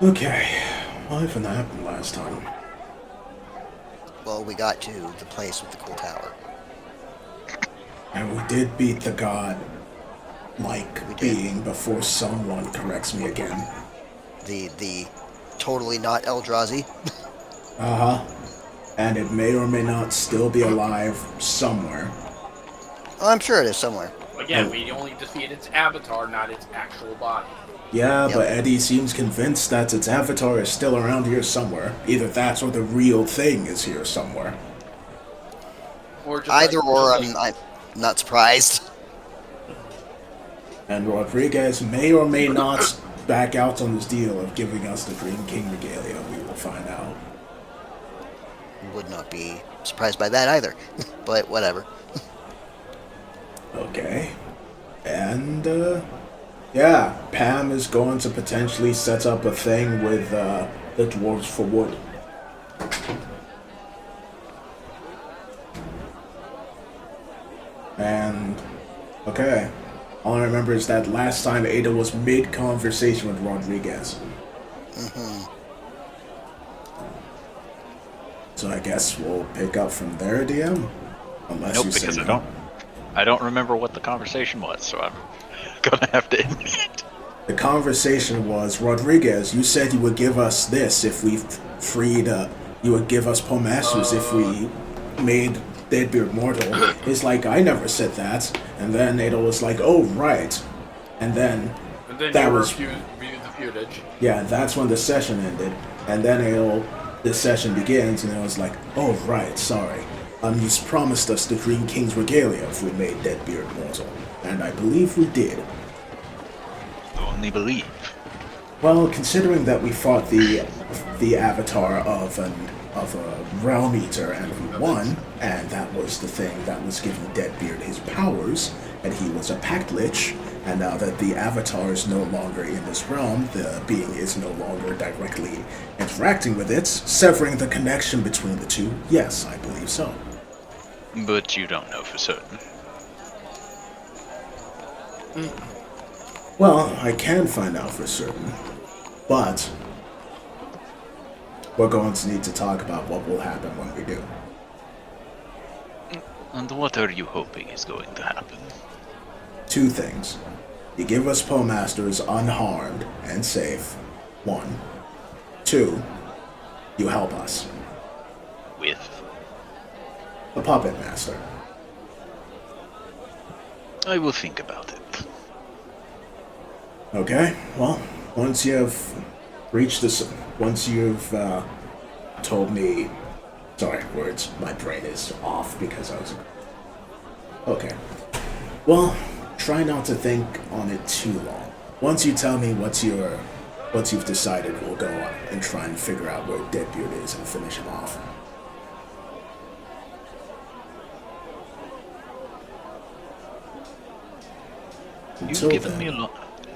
Okay, what even happened last time? Well, we got to the place with the cool tower. And we did beat the god We like did. being before someone corrects me again. The totally not Eldrazi. Uh huh. And it may or may not still be alive somewhere. Oh, I'm sure it is somewhere. Again, Oh, we only defeat its avatar, not its actual body. yeah, Yep. but Eddie seems convinced that its avatar is still around here somewhere. Either that or the real thing is here somewhere. Or just Either like, or, I'm not surprised. And Rodriguez may or may not back out on his deal of giving us the Green King regalia. We will find out. Would not be surprised by that either. But whatever. Okay. And, yeah, Pam is going to potentially set up a thing with the dwarves for wood. And, okay. All I remember is that last time Ada was mid-conversation with Rodriguez. So I guess we'll pick up from there, DM? Unless Nope, you say because no. I don't remember what the conversation was, so I'm gonna have to admit. The conversation was, Rodriguez, you said you would give us this if we freed, you would give us Pomasters if we made Deadbeard mortal. It's like, I never said that. And then Ada was like, oh, right. And then, and then that you was, reviewed the footage. yeah, that's when the session ended. And then the session begins, and it was like, oh, right, sorry. You promised us the Green King's regalia if we made Deadbeard mortal. And I believe we did. Only believe. Well, considering that we fought the avatar of a realm eater and we won, and that was the thing that was giving Deadbeard his powers, and he was a pact lich, and now that the avatar is no longer in this realm, the being is no longer directly interacting with it, severing the connection between the two. Yes, I believe so. But you don't know for certain. Well, I can find out for certain, but we're going to need to talk about what will happen when we do. And what are you hoping is going to happen? Two things. You give us Pomasters unharmed and safe. 1. 2. You help us. With? A puppet master. I will think about it. Okay, well, once you've reached this, once you've told me, sorry, words, my brain is off because I was, okay. Well, try not to think on it too long. Once you tell me what you've decided, we'll go on and try and figure out where Deadbeard is and finish him off. Until then,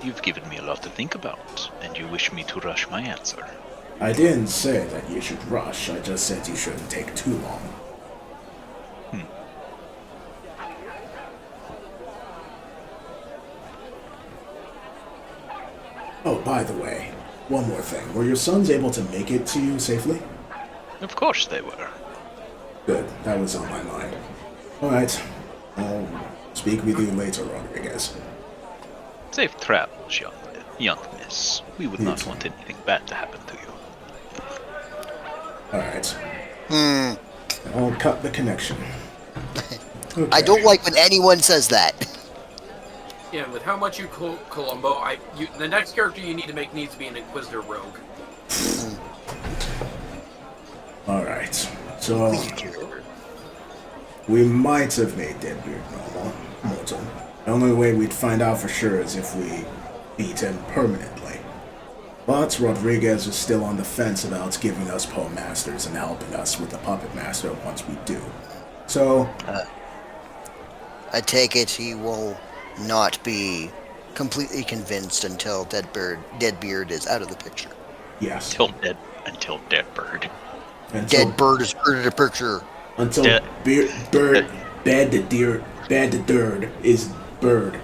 You've given me a lot to think about, and you wish me to rush my answer. I didn't say that you should rush, I just said you shouldn't take too long. Oh, by the way, one more thing. Were your sons able to make it to you safely? Of course they were. Good, that was on my mind. Alright, I'll speak with you later, Rodriguez. Safe travels, young miss. We would not Yes. want anything bad to happen to you. Alright. I'll cut the connection. Okay. I don't like when anyone says that. Yeah, with how much you Columbo, the next character you need to make needs to be an Inquisitor rogue. Alright, so we might have made Deadbeard mortal. The only way we'd find out for sure is if we beat him permanently. But Rodriguez is still on the fence about giving us Poe Masters and helping us with the Puppet Master once we do. So, I take it he will not be completely convinced until Deadbeard is out of the picture. yes. Until Deadbird. Until, Deadbird is out of the picture. until Dead- bad to dirt is bird.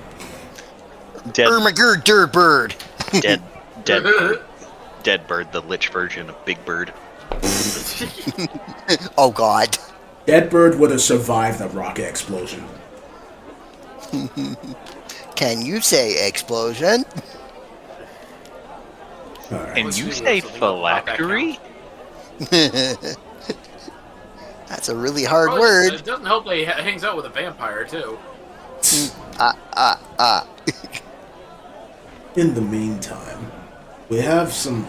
Dead Ermagerd Derbird. Dead Dead Bird, the lich version of Big Bird. Oh God. Deadbird would have survived the rocket explosion. Can you say explosion? Alright. And Let's you do say something about that phylactery? That's a really hard Probably word. It doesn't help that he hangs out with a vampire too. In the meantime, we have some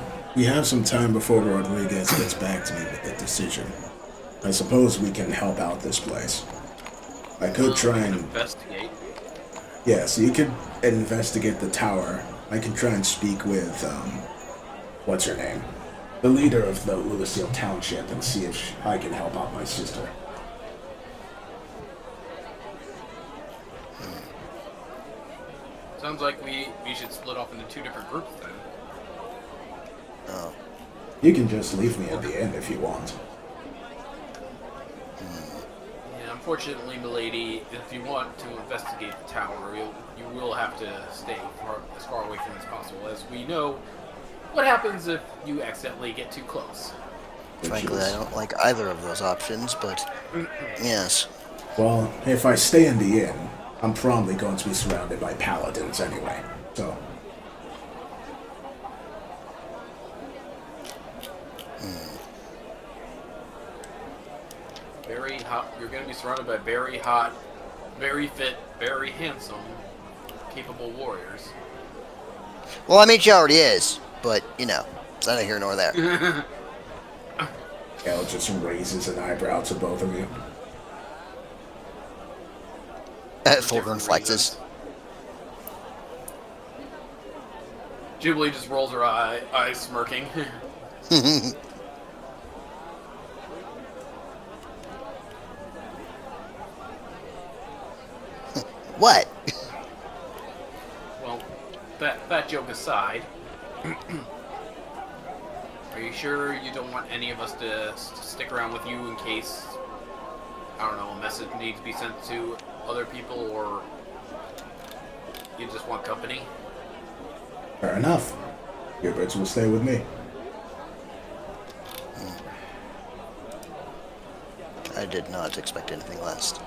time before Rodriguez gets back to me with the decision. I suppose we can help out this place. I could try and investigate. yeah, so you could investigate the tower. I can try and speak with what's her name? The leader of the Lucille Township and see if I can help out my sister. Sounds like we should split off into two different groups then. Oh. You can just leave me at the end if you want. Yeah, unfortunately, milady, if you want to investigate the tower, you will have to stay as far away from it as possible, as we know what happens if you accidentally get too close. Frankly, I don't like either of those options, but yes. Well, if I stay in the inn, I'm probably going to be surrounded by paladins anyway, so... Very hot. You're going to be surrounded by very hot, very fit, very handsome, capable warriors. Well, I mean, she already is, but, you know, it's neither here nor there. Kel just raises an eyebrow to both of you. Thorgrim flexes. Jubilee just rolls her eyes smirking. What? Well, that joke aside, are you sure you don't want any of us to stick around with you in case, I don't know, a message needs to be sent to other people, or you just want company? Fair enough. Your birds will stay with me. I did not expect anything less.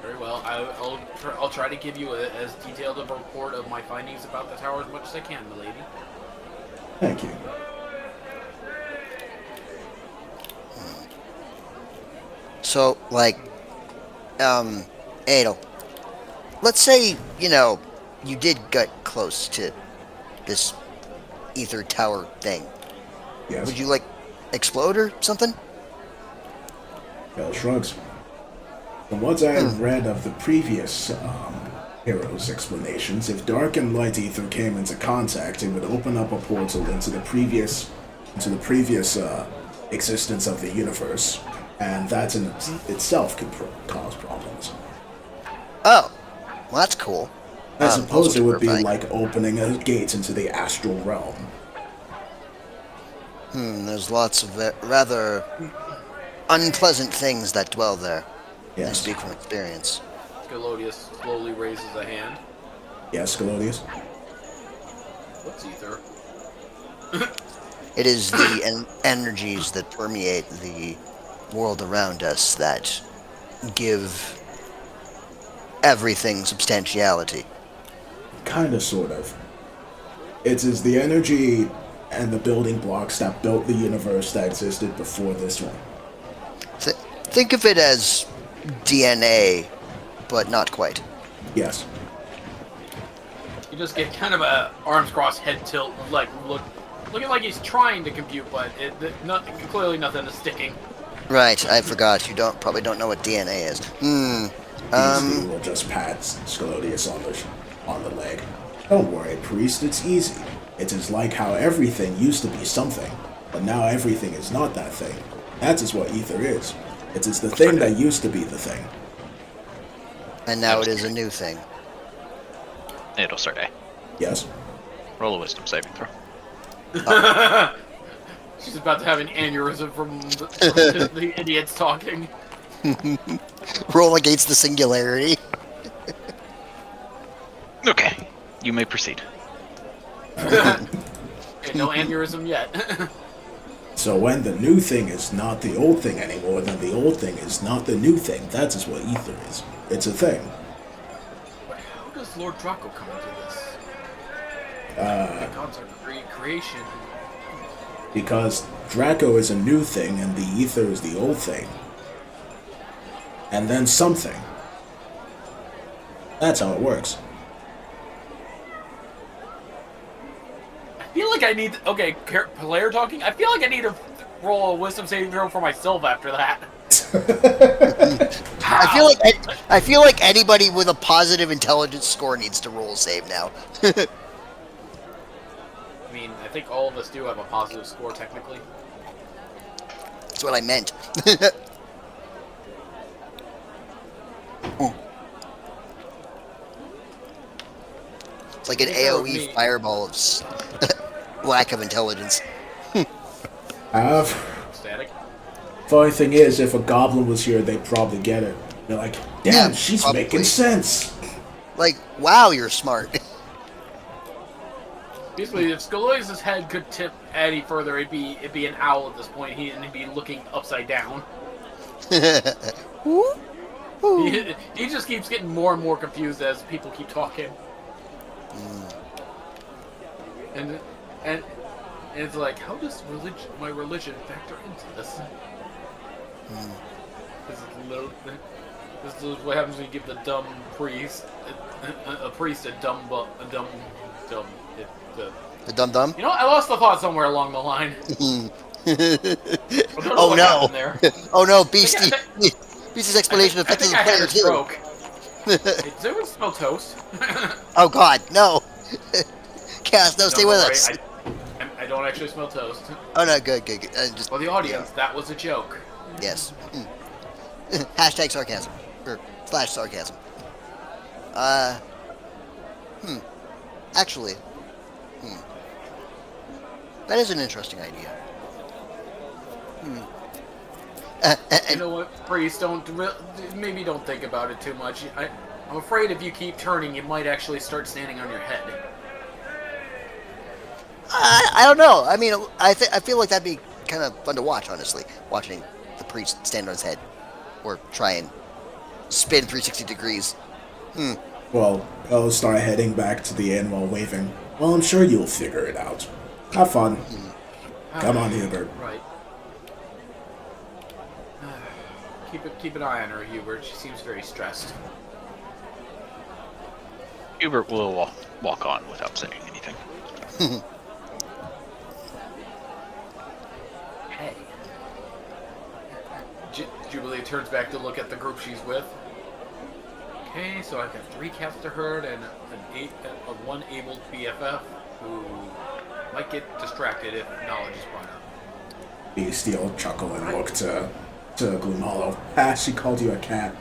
Very well. I'll try to give you as detailed a report of my findings about the tower as much as I can, milady. Thank you. So, like, Adel, let's say, you know, you did get close to this ether tower thing. Yes. Would you, like, explode or something? Kel shrugs. From what I have read of the previous heroes' explanations, if dark and light ether came into contact, it would open up a portal into the previous existence of the universe, and that in itself could cause problems. Oh, well, that's cool. I suppose also it would be terrifying. like opening a gate into the astral realm. There's lots of rather unpleasant things that dwell there. I Yes. speak from experience. Scalodius slowly raises a hand. Yes, Scalodius? What's ether? It is the energies that permeate the world around us that give everything substantiality. Kinda, sort of. It is the energy and the building blocks that built the universe that existed before this one. Think of it as DNA, but not quite. Yes. You just get kind of a arms crossed, head tilt, like looking like he's trying to compute, but clearly nothing is sticking. Right, I forgot. You probably don't know what DNA is. Easy will just pat Scalodius on the leg. Don't worry, priest, it's easy. It is like how everything used to be something, but now everything is not that thing. That is what ether is. It is the thing that used to be the thing. And now it is a new thing. It'll start A. Yes? Roll a wisdom saving throw. She's about to have an aneurysm from the idiots talking. Roll against the singularity. Okay, you may proceed. No aneurysm yet. So when the new thing is not the old thing anymore, then the old thing is not the new thing. That is what ether is. It's a thing. But how does Lord Draco come into this? The gods are creation. Because Draco is a new thing and the ether is the old thing. And then something. That's how it works. I feel like I need. Okay, player talking. I feel like I need to roll a wisdom saving throw for myself after that. I feel like anybody with a positive intelligence score needs to roll a save now. I mean, I think all of us do have a positive score technically. That's what I meant. It's like an AoE fireball of lack of intelligence. Static. Funny thing is, if a goblin was here, they'd probably get it. They're like, damn, Yeah, she's probably. making sense. Like, wow, you're smart. Basically, if Scoloius' head could tip any further, it'd be an owl at this point. He'd be looking upside down. He just keeps getting more and more confused as people keep talking. And it's like, how does my religion factor into this? This is what happens when you give the dumb priest a The dum-dum? You know, I lost the thought somewhere along the line. Oh no! Oh no, Beastie! Beastie's explanation affected the player too. Stroke. Hey, does anyone smell toast? Oh god, no! Cass, no, stay with don't worry, us. I don't actually smell toast. Oh no, good. Just For the audience, that was a joke. yes. Hashtag sarcasm or / sarcasm. Actually, that is an interesting idea. You know what, priest? Maybe don't think about it too much. I'm afraid if you keep turning, you might actually start standing on your head. I don't know. I mean, I feel like that'd be kind of fun to watch, honestly. Watching the priest stand on his head, or try and spin 360 degrees. Well, I'll start heading back to the inn while waving. Well, I'm sure you'll figure it out. Have fun. Come on, Hubert. Right. Keep an eye on her, Hubert. She seems very stressed. Hubert will walk on without saying anything. Hey. Jubilee turns back to look at the group she's with. Okay, so I've got 3 cats to herd and one able BFF who might get distracted if knowledge is brought up. Beastie will chuckle and look to Gloomhollow. Ah, she called you a cat.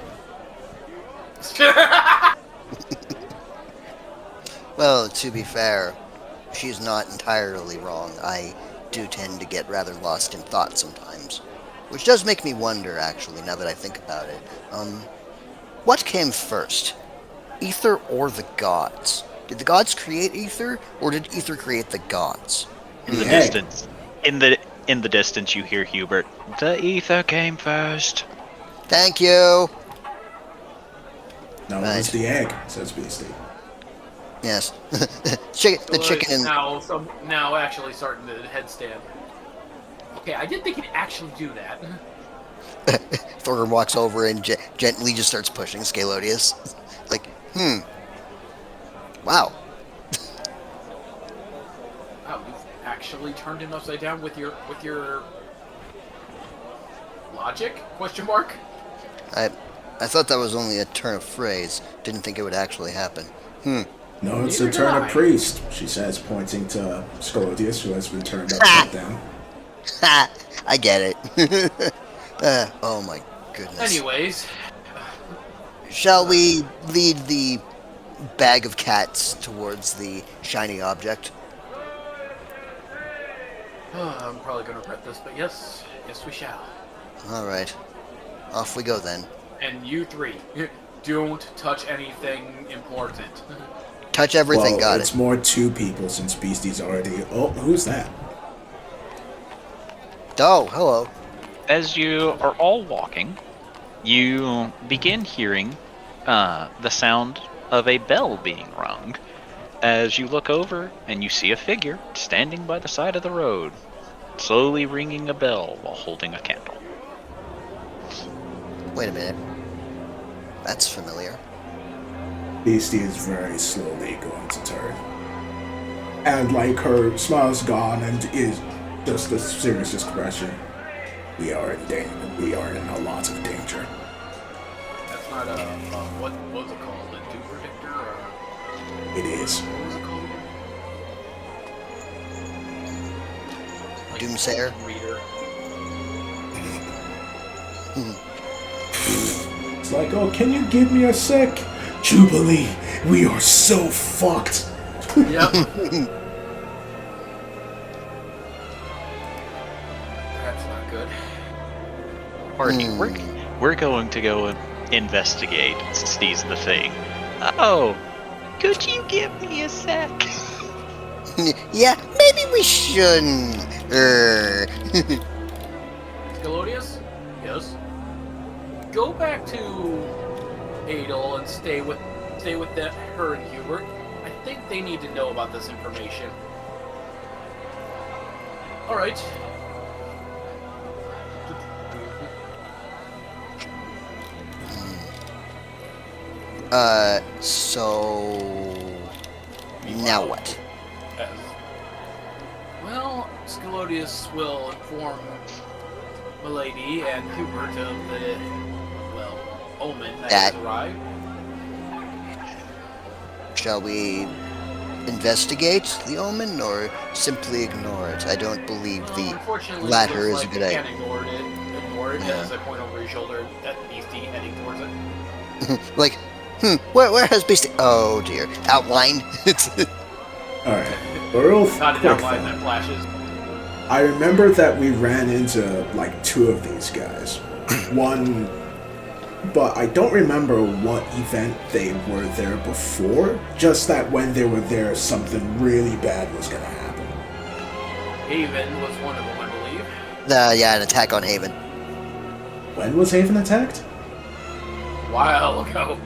Well, to be fair, she's not entirely wrong. I do tend to get rather lost in thought sometimes, which does make me wonder, actually, now that I think about it. What came first? Ether or the gods? Did the gods create ether, or did ether create the gods? In the distance, in the distance, you hear Hubert. The ether came first. Thank you. No, it was the egg, says Beastie. Yes, the chicken and now actually starting the headstand. Okay, I didn't think he'd actually do that. Thorgrim walks over and gently just starts pushing Scalodius. Like, wow. Wow, you've actually turned him upside down with your logic? Question mark? I thought that was only a turn of phrase. Didn't think it would actually happen. No, it's Neither a turn did of I. priest, she says, pointing to Scalodius, who has been turned upside down. Ha! I get it. Oh my goodness. Anyways, Shall we lead the bag of cats towards the shiny object? I'm probably going to regret this, but yes, we shall. Alright. Off we go then. And you 3, don't touch anything important. Touch everything, Well, got it's it. more two people since Beastie's already. Oh, who's that? Oh, hello. As you are all walking, you begin hearing the sound of a bell being rung. As you look over and you see a figure standing by the side of the road, slowly ringing a bell while holding a candle. Wait a minute. That's familiar. Beastie is very slowly going to turn. And like her smile's gone and is just a serious expression. We are in danger. We are in a lot of danger. That's not what was it called? A doom predictor? Or It is. what was it called again? Like, Doomsayer? Reader. It's like, oh, can you give me a sec? Jubilee, we are so fucked. Yep. That's not good. Pardon me, we're going to go and investigate seize the thing. Oh, could you give me a sec? Yeah, maybe we shouldn't. Scalodius? Yes. Go back to Adel and stay with that her and Hubert. I think they need to know about this information. All right. So now what? Well, Scalodius will inform Milady and Hubert of the, well, Omen that has arrived. Shall we investigate the Omen or simply ignore it? I don't believe the Unfortunately, latter it is looks a like good you idea. can't ignore it Yeah. as I point over your shoulder at Beastie heading towards it. Like, where has Beastie? Oh dear, outline. Alright, a real Not an quick outline thing. that flashes. I remember that we ran into like two of these guys. One, but I don't remember what event they were there before. Just that when they were there, something really bad was gonna happen. Haven was one of them, I believe. Yeah, an attack on Haven. When was Haven attacked? A while ago.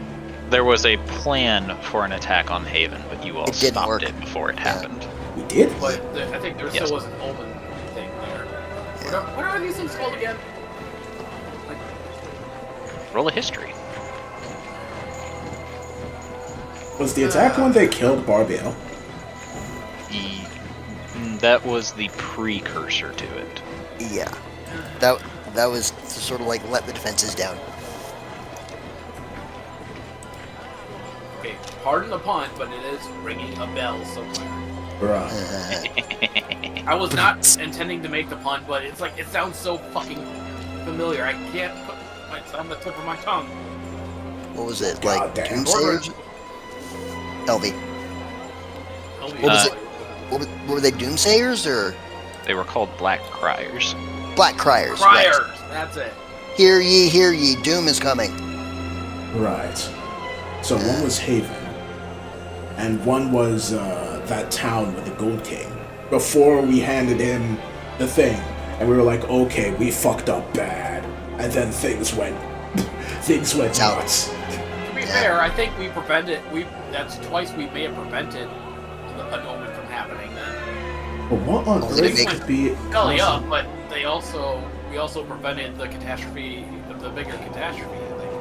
There was a plan for an attack on Haven, but you all It didn't stopped work. it before it happened. We did? But I think there Yes. still was an Omen thing there. What are these things called again? Like, Roll a history. Was the attack when they killed Barbiel? That was the precursor to it. Yeah, that was to sort of like let the defenses down. okay, pardon the pun, but it is ringing a bell somewhere. Bruh. I was not intending to make the pun, but it's like, it sounds so fucking familiar. I can't put it on the tip of my tongue. What was it, God like damn. Doomsayers? LV. What was it? What were they, Doomsayers or They were called Black Criers. Black Criers? Criers! Right. That's it. Hear ye, Doom is coming. Right. So one was Haven, and one was that town with the Gold King. Before we handed him the thing, and we were like, okay, we fucked up bad, and then things went Out. nuts. To be fair, I think we prevented. That's twice we may have prevented an Omen from happening. Then But what on Well, they earth make- could be? belly up, but we also prevented the catastrophe, the bigger catastrophe. I think.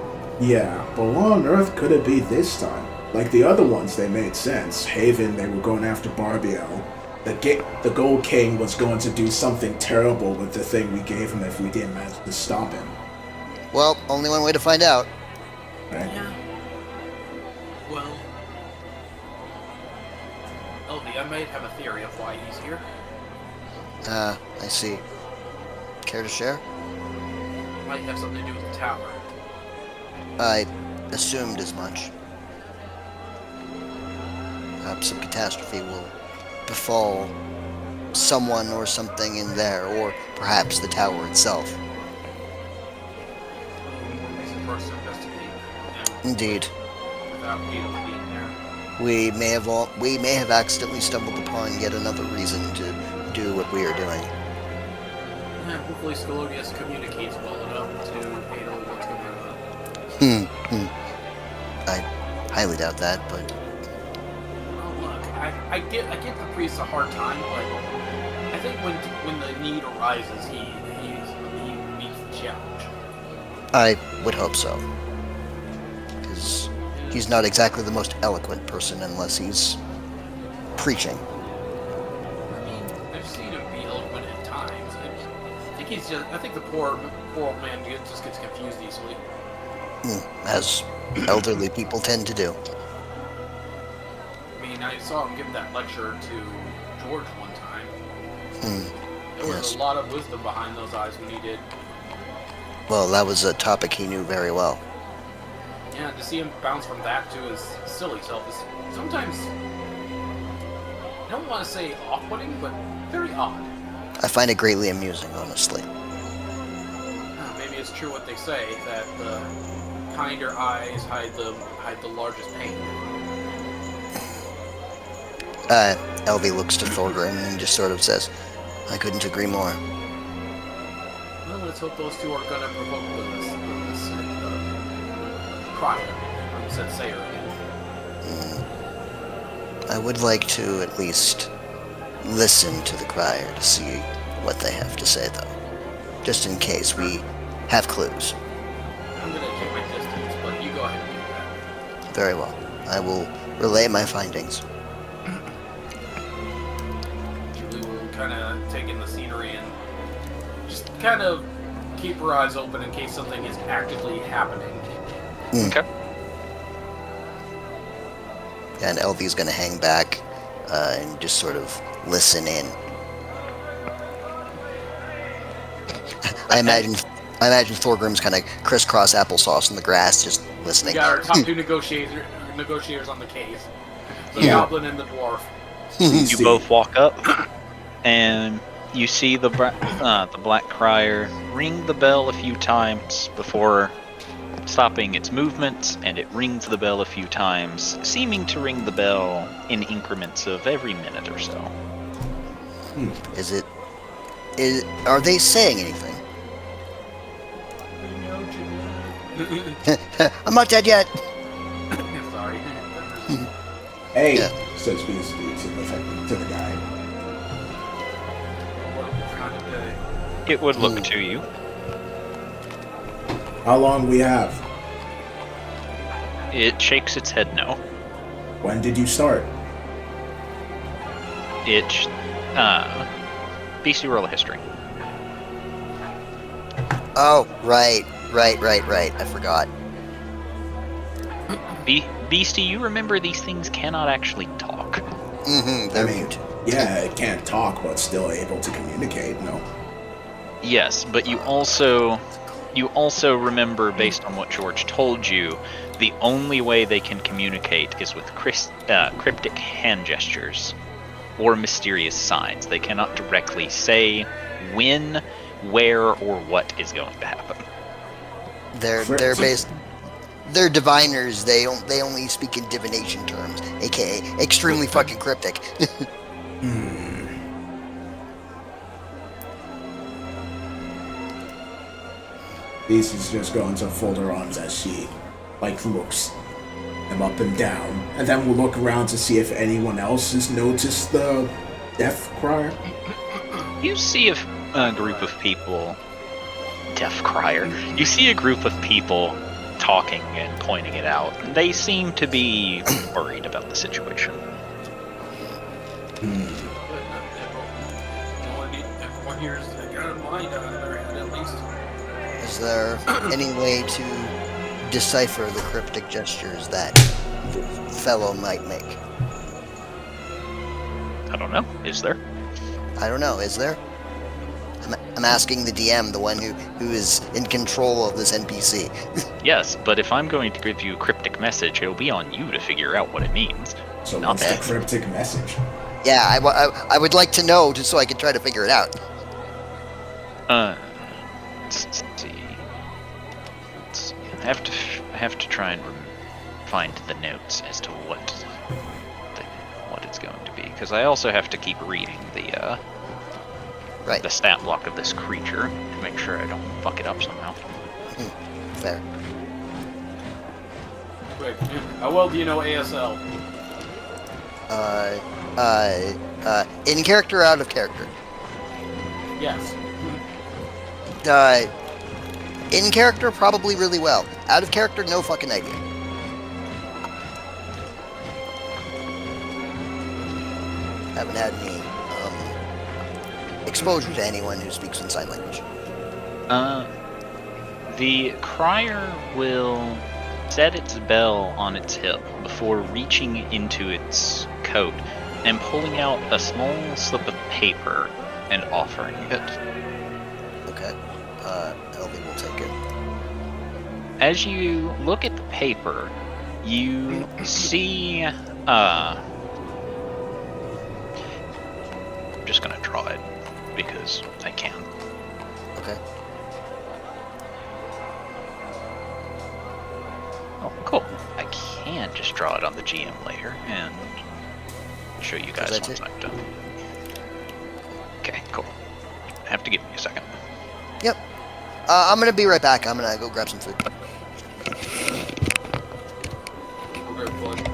Yeah, but what on earth could it be this time? Like the other ones, they made sense. Haven, they were going after Barbiel. The Gold King was going to do something terrible with the thing we gave him if we didn't manage to stop him. Well, only one way to find out. Right? Yeah. Well, LV, I might have a theory of why he's here. I see. Care to share? Might have something to do with the tower. I assumed as much. Perhaps some catastrophe will befall someone or something in there, or perhaps the tower itself. Reason for us to investigate, and Indeed. without Adel being there. we may have accidentally stumbled upon yet another reason to do what we are doing. Yeah, hopefully Scalodius communicates well enough to handle what's going on. I highly doubt that, but Oh, look, I give the priest a hard time, but I think when the need arises, he meets the challenge. I would hope so. Because he's not exactly the most eloquent person unless he's preaching. I mean, I've seen him be eloquent at times. I think the poor old man just gets confused easily. As elderly people tend to do. I mean, I saw him give that lecture to George one time. There was Yes. a lot of wisdom behind those eyes when he did. Well, that was a topic he knew very well. Yeah, to see him bounce from that to his silly self is sometimes, I don't want to say off-putting, but very odd. I find it greatly amusing, honestly. Maybe it's true what they say, that the kinder eyes hide the largest pain. Elvie looks to Thorgrim and just sort of says, I couldn't agree more. Well, let's hope those two are gonna provoke this crier from Senseiya again. I would like to at least listen to the crier to see what they have to say, though. Just in case we have clues. I'm gonna take my distance, but you go ahead and do that. Very well. I will relay my findings. Julie will kind of take in the scenery and just kind of keep her eyes open in case something is actively happening. Okay. And Elvie's going to hang back and just sort of listen in. I imagine Thorgrim's kind of crisscross applesauce in the grass, just We listening. got our top two negotiators on the case. The Yeah. goblin and the dwarf. You both walk up, and you see the black crier ring the bell a few times before stopping its movements, and it rings the bell a few times, seeming to ring the bell in increments of every minute or so. Are they saying anything? I'm not dead yet. Sorry. Hey, Yeah. says Beastie to the guy. What kind of day? It would look to you. How long we have? It shakes its head no. When did you start? It, BC roll a history. Oh, right. I forgot. Beastie, you remember these things cannot actually talk. They're mute. Yeah, it can't talk, but still able to communicate. No. Yes, but you also remember, based on what George told you, the only way they can communicate is with cryptic hand gestures or mysterious signs. They cannot directly say when, where, or what is going to happen. They're diviners. They only speak in divination terms, aka extremely fucking cryptic. Beastie's just going to fold her arms as she, looks them up and down, and then we'll look around to see if anyone else has noticed the death crier. You see a group of people, deaf crier. You see a group of people talking and pointing it out. They seem to be worried about the situation. Everyone here's got a mind on their head at least. Is there any way to decipher the cryptic gestures that the fellow might make? I don't know. Is there? I don't know. Is there? I'm asking the DM, the one who is in control of this NPC. Yes, but if I'm going to give you a cryptic message, it'll be on you to figure out what it means. So Not what's bad. the cryptic message? Yeah, I would like to know just so I can try to figure it out. Let's see. I have to try and find the notes as to what it's going to be, because I also have to keep reading the Right. stat block of this creature to make sure I don't fuck it up somehow. Fair. Quick, how well do you know ASL? In character, out of character. Yes. In character, probably really well. Out of character, no fucking idea. Haven't had any exposure to anyone who speaks in sign language. The crier will set its bell on its hip before reaching into its coat and pulling out a small slip of paper and offering it. Okay. Elvie will take it. As you look at the paper, you see, I'm just gonna draw it because I can. Okay. Oh, cool. I can just draw it on the GM layer and show you guys That's once it. I'm done. Okay, cool. Have to give me a second. Yep. I'm gonna be right back. I'm gonna go grab some food. Okay, bud.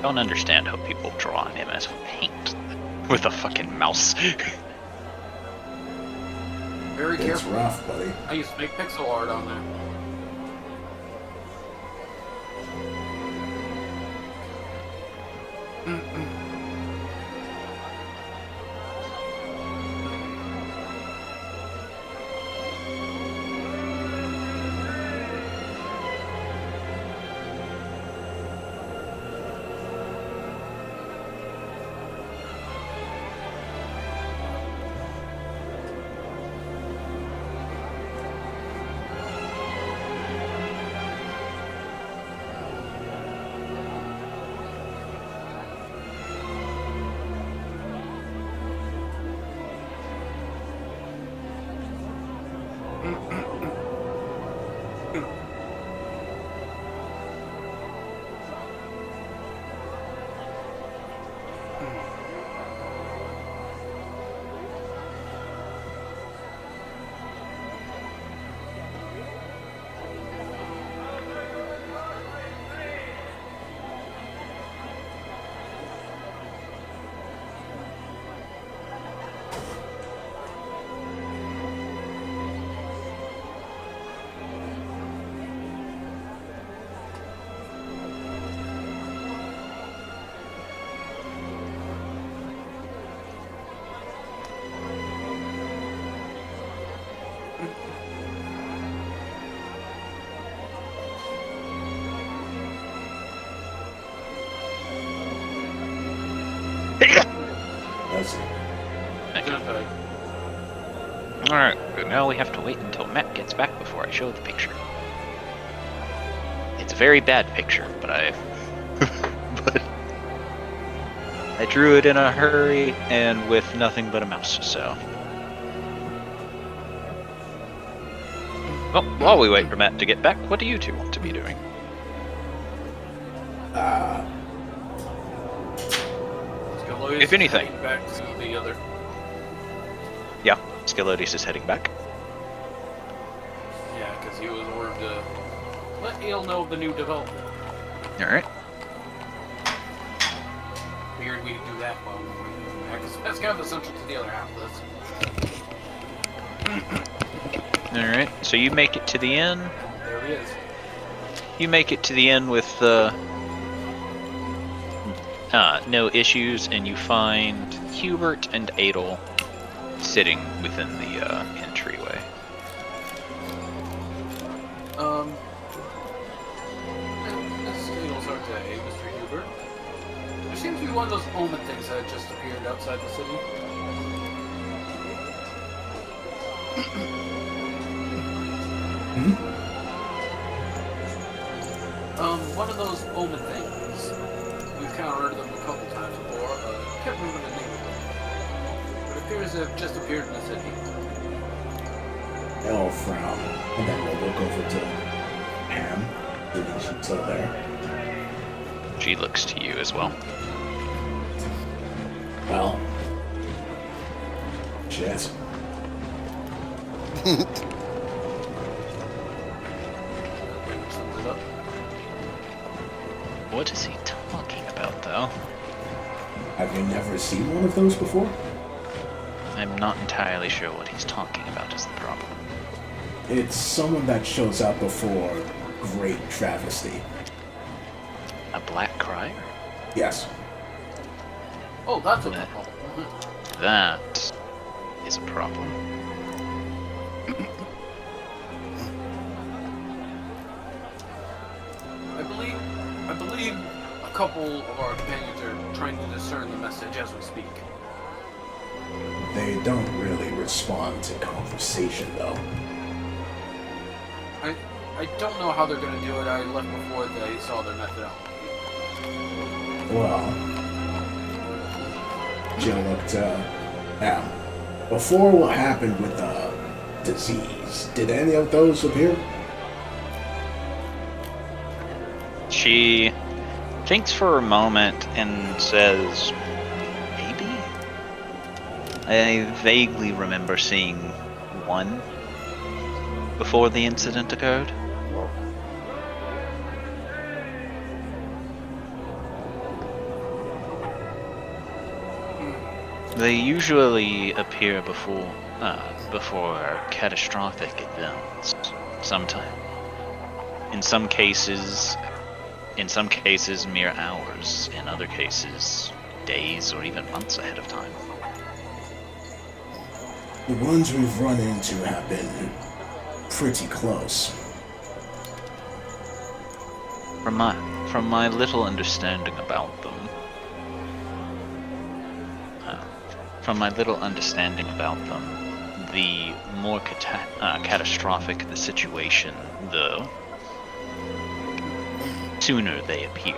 Don't understand how people draw on MS Paint with a fucking mouse. Very It's careful. rough, buddy. I used to make pixel art on that. That's it. Thank you. Okay. Alright, but now we have to wait until Matt gets back before I show the picture. It's a very bad picture, but but I drew it in a hurry and with nothing but a mouse, so. Well, while we wait for Matt to get back, what do you two want to be doing? Scaloius If anything. is heading back to the other. Yeah, Scalodius is heading back. Yeah, because he was ordered to let Ale know of the new development. Alright. Figured we'd do that while we were doing that, 'cause that's kind of essential to the other half of this. Alright, so you make it to the inn. There he is. You make it to the inn with no issues, and you find Hubert and Adel sitting within the entryway. This Adel's our day, Mr. Hubert. There seems to be one of those Omen things that just appeared outside the city. One of those Omen things. We've encountered them a couple times before. Can't remember the name of them. But it appears to have just appeared in the city. They'll frown, and then we'll look over to Pam, thinking she's still there. She looks to you as well. Well, shit. Sums it up. What is he talking about, though? Have you never seen one of those before? I'm not entirely sure what he's talking about is the problem. It's someone that shows up before Great Travesty. A black crier? Yes. Oh, that's what That- they're called. That is a problem. I believe a couple of our companions are trying to discern the message as we speak. They don't really respond to conversation, though. I don't know how they're going to do it. I left before they saw their methodology. Well, Jill looked, now, before what happened with the disease, did any of those appear? She thinks for a moment and says, maybe? I vaguely remember seeing one before the incident occurred. They usually appear before catastrophic events. Sometime. In some cases, mere hours. In other cases, days or even months ahead of time. The ones we've run into have been pretty close. From my little understanding about them, the more catastrophic the situation, the sooner they appear.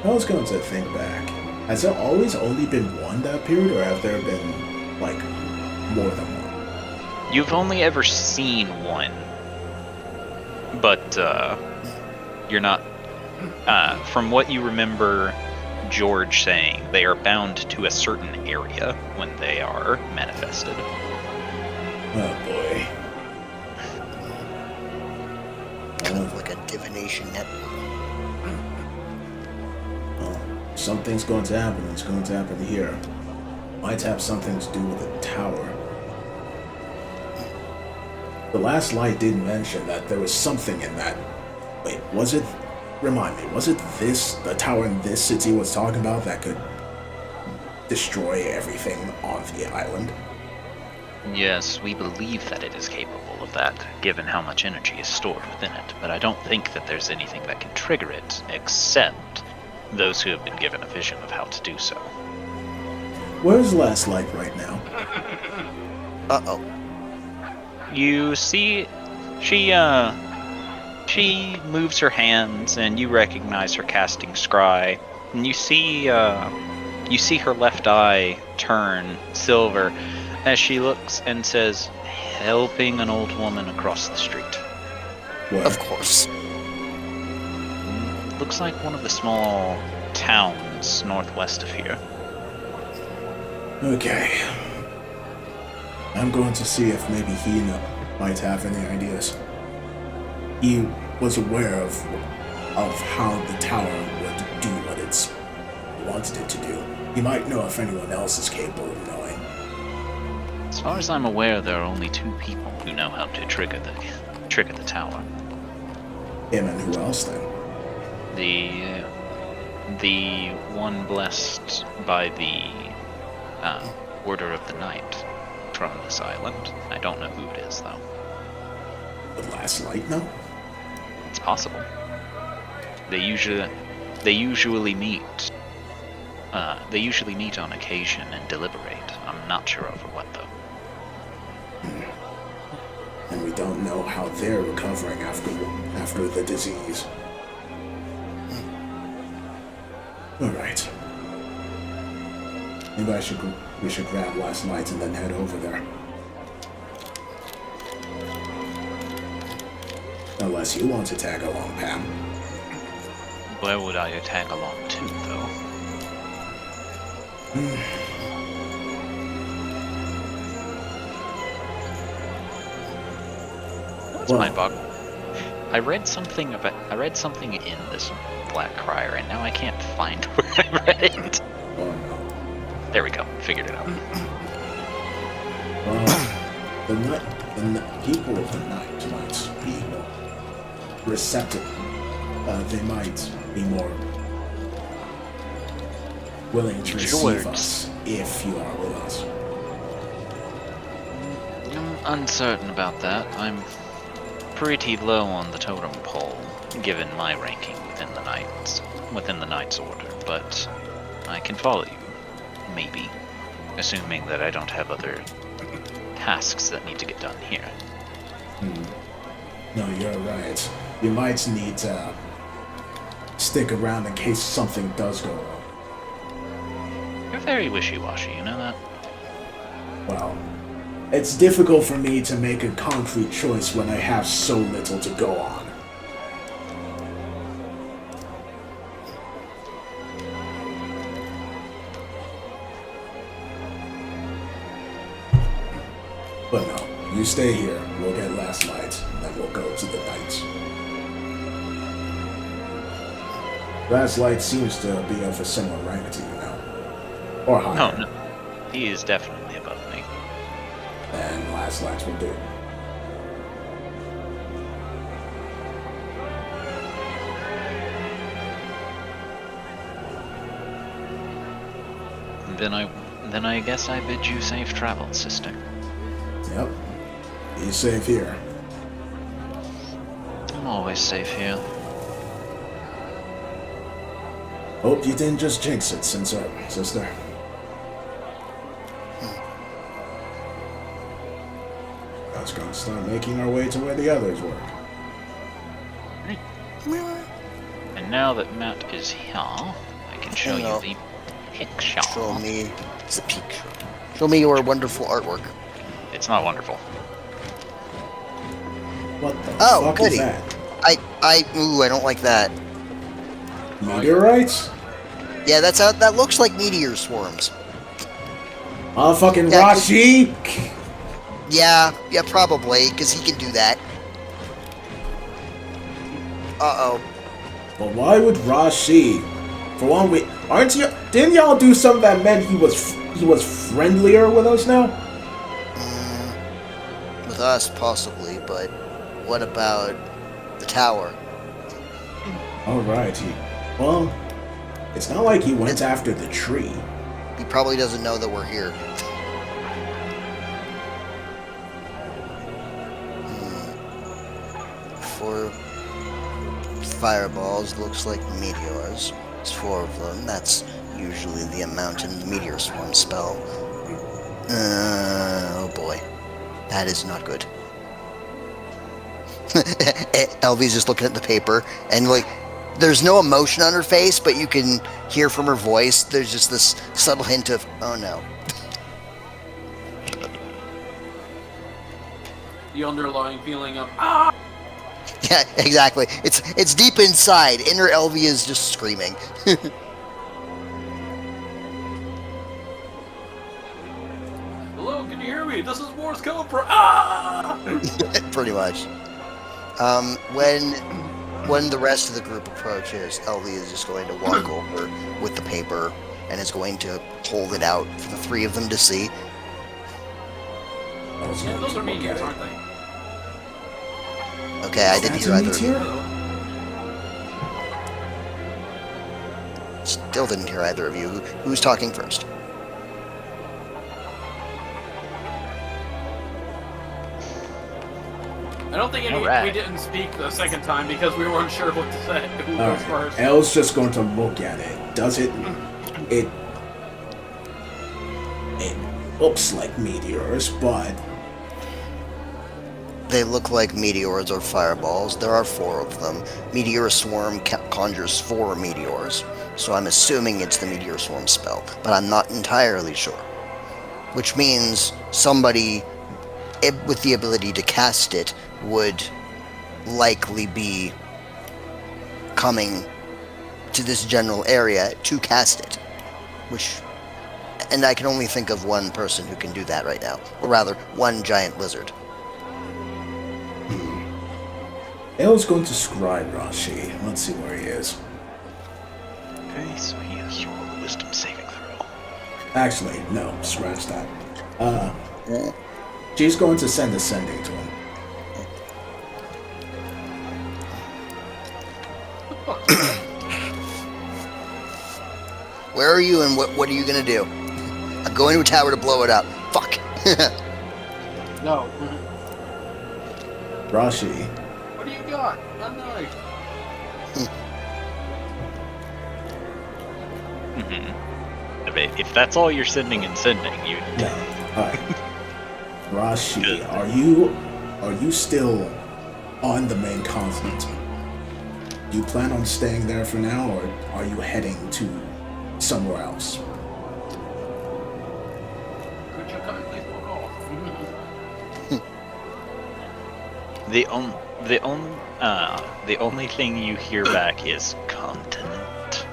I was going to think back. Has there always only been one that appeared, or have there been, like, more than one? You've only ever seen one, but you're not. From what you remember George saying, they are bound to a certain area when they are manifested. Oh boy. Kind of like a divination network. Well, something's going to happen. It's going to happen here. Might have something to do with the tower. The last light did mention that there was something in that. Wait, was it? Remind me, was it the tower in this city was talking about that could destroy everything on the island? Yes, we believe that it is capable of that, given how much energy is stored within it, but I don't think that there's anything that can trigger it, except those who have been given a vision of how to do so. Where's Last Light right now? Uh-oh. You see, she moves her hands, and you recognize her casting scry, and you see her left eye turn silver. as she looks and says, helping an old woman across the street. Where? Of course. Looks like one of the small towns northwest of here. Okay. I'm going to see if maybe he might have any ideas. He was aware of how the tower would do what it's wanted it to do. He might know if anyone else is capable of knowing. As far as I'm aware, there are only 2 people who know how to trigger the tower. Him and who else then? The one blessed by the Order of the Night from this island. I don't know who it is, though. The last light, no? It's possible. They usually meet. They usually meet on occasion and deliberate. I'm not sure over what, though. And we don't know how they're recovering after the disease. Alright. Maybe we should grab last night and then head over there. Unless you want to tag along, Pam. Where would I tag along to, though? What's my bug? I read something in this Black Crier, and now I can't find where I read it. Oh no. There we go. Figured it out. The people of the night might be more receptive. They might be more willing to receive us if you are with us. I'm uncertain about that. I'm pretty low on the totem pole, given my ranking within the Knight's Order, but I can follow you, maybe, assuming that I don't have other tasks that need to get done here. No, you're right. You might need to stick around in case something does go wrong. You're very wishy-washy, you know that? Well, it's difficult for me to make a concrete choice when I have so little to go on. But no, you stay here, we'll get last night, then we'll go to the Knights. Last Light seems to be of a similar rank to you now. Or higher. No. He is definitely above me. And Last Light will do. Then I guess I bid you safe travel, sister. Yep. Be safe here. I'm always safe here. Hope you didn't just jinx it, sister. Let's go start making our way to where the others were. And now that Matt is here, I can show you the picture. Show me the peak. Show me your wonderful artwork. It's not wonderful. What the fuck goody. is that? I don't like that. Meteorites? Yeah, that looks like meteor swarms. Fucking Yeah, Rashi! Yeah, probably, because he can do that. Uh-oh. Well, why would Rashi? For one, didn't y'all do something that meant he was friendlier with us now? With us, possibly, but what about the tower? Alright, well, it's not like he went after the tree. He probably doesn't know that we're here. Four fireballs, looks like meteors. There's 4 of them. That's usually the amount in the meteor swarm spell. Oh boy. That is not good. Elvie's just looking at the paper, and there's no emotion on her face, but you can hear from her voice, there's just this subtle hint of, oh no. the underlying feeling of ah. Yeah, exactly. It's deep inside. Inner Elvia is just screaming. Hello, can you hear me? This is Morse code for ah. Pretty much. When the rest of the group approaches, Elvia is just going to walk over with the paper and is going to hold it out for the three of them to see. Yeah, those are meteors, aren't they? Okay, I didn't hear either of you. Meteor? Still didn't hear either of you. Who's talking first? I don't think we didn't speak the second time because we were unsure what to say. Who goes first? Elle's just going to look at it. Does it? It looks like meteors, but They look like meteors or fireballs. There are 4 of them. Meteor Swarm conjures 4 meteors, so I'm assuming it's the Meteor Swarm spell, but I'm not entirely sure. Which means somebody with the ability to cast it would likely be coming to this general area to cast it. And I can only think of one person who can do that right now. Or rather, one giant lizard. Elle's going to scribe Rashi. Let's see where he is. Okay, so he has to roll a wisdom saving throw. Actually, no, scratch that. She's going to send ascending to him. Where are you and what are you gonna do? I'm going to a tower to blow it up. Fuck. No. Rashi, What do you got? A knife. If that's all you're sending, you no. Alright. Rashi, are you still on the main continent? Do you plan on staying there for now, or are you heading to somewhere else? Could you kindly fuck off? the only thing you hear back is continent.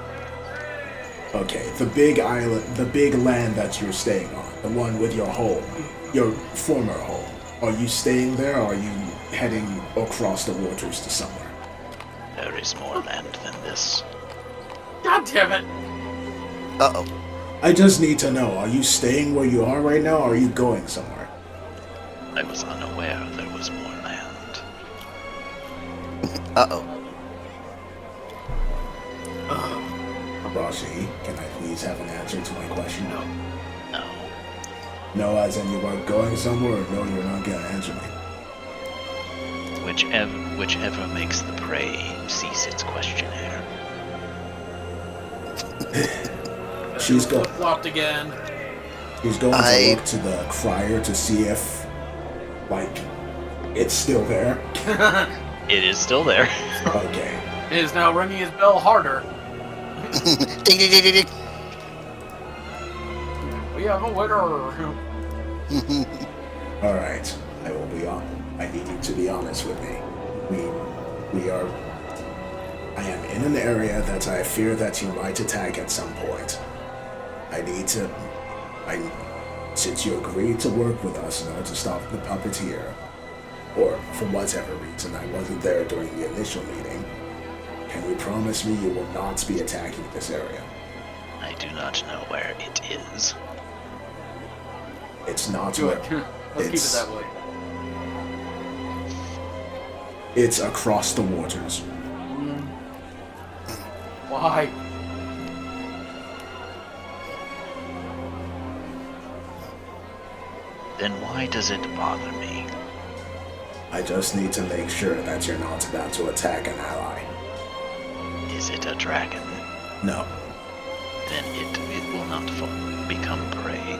Okay, the big island, the big land that you're staying on, the one with your home, your former home. Are you staying there, or are you heading across the waters to somewhere? There is more land than this. God damn it! Uh-oh. I just need to know, are you staying where you are right now, or are you going somewhere? I was unaware there was more land. Uh-oh. Rashi, can I please have an answer to my question? No. No. No, as in you are going somewhere, or no, you're not gonna answer me? Whichever makes the prey cease its questionnaire. She's Flopped again. going to look to the crier to see if, like, it's still there. It is still there. Okay. It is now ringing his bell harder. Ding, ding, ding, ding, ding. We have a winner. Alright. I will be on. I need you to be honest with me. I am in an area that I fear that you might attack at some point. Since you agreed to work with us in order to stop the puppeteer, or for whatever reason I wasn't there during the initial meeting, can you promise me you will not be attacking this area? I do not know where it is. It's not Good. where... Let's keep it that way. It's across the waters. Why? Then why does it bother me? I just need to make sure that you're not about to attack an ally. Is it a dragon? No. Then it will not become prey.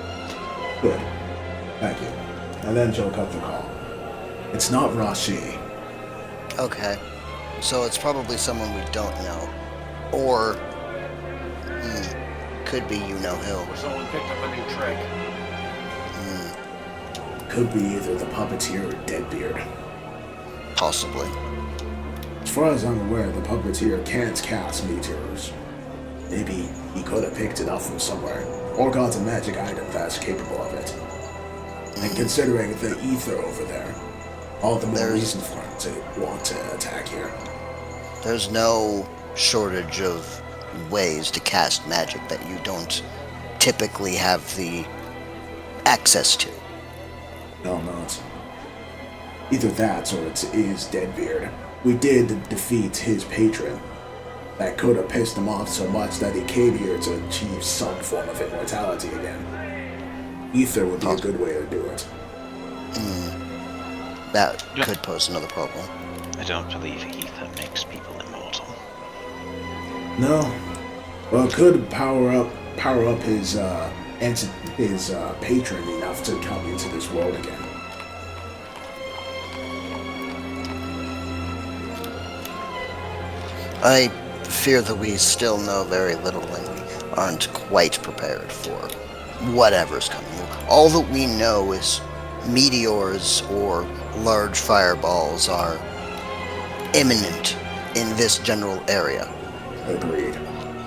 Good. Thank you. And then she'll cut the call. It's not Rashi. Okay. So it's probably someone we don't know. Or... could be you know who. Or someone picked up a new trick. Could be either the puppeteer or Deadbeard. Possibly. As far as I'm aware, the puppeteer can't cast meteors. Maybe he could have picked it up from somewhere, or got a magic item that's capable of it. And considering the ether over there, all the more reason for him to want to attack here. There's no shortage of ways to cast magic that you don't typically have the access to. No, not. Either that or it is Deadbeard. We did defeat his patron. That could have pissed him off so much that he came here to achieve some form of immortality again. Ether would be a good way to do it. That could pose another problem. I don't believe ether makes people immortal. No. Well, it could power up his patron enough to come into this world again. I fear that we still know very little and we aren't quite prepared for whatever's coming. All that we know is meteors or large fireballs are imminent in this general area. Agreed.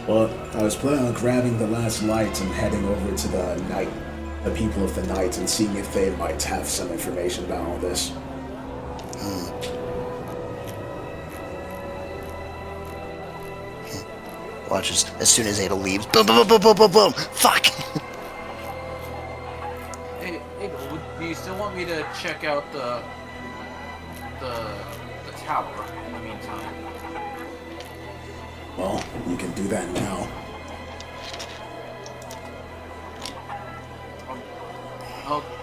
Well, I was planning on grabbing the last light and heading over to the people of the night, and seeing if they might have some information about all this. Watch as soon as Ada leaves. Boom, boom, boom, boom, boom, boom, boom. Fuck! Hey, do you still want me to check out the tower in the meantime? Well, you can do that now.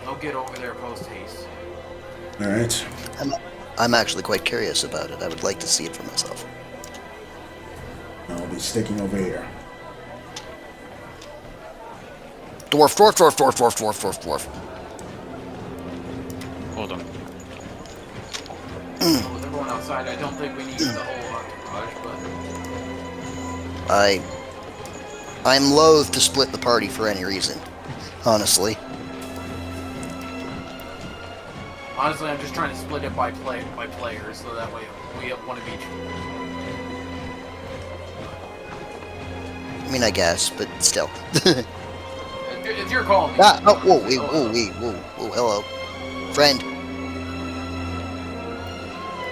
I'll get over there post haste. Alright. I'm actually quite curious about it. I would like to see it for myself. I'll be sticking over here. Dwarf, dwarf, dwarf, dwarf, dwarf, dwarf, dwarf, dwarf. Hold on. With everyone outside, I don't think we need the whole entourage, but I'm loath to split the party for any reason. Honestly. honestly, I'm just trying to split it by players, so that way we have one of each. I mean, I guess, but still. It's your call. Ah, oh, whoa, hello. Friend.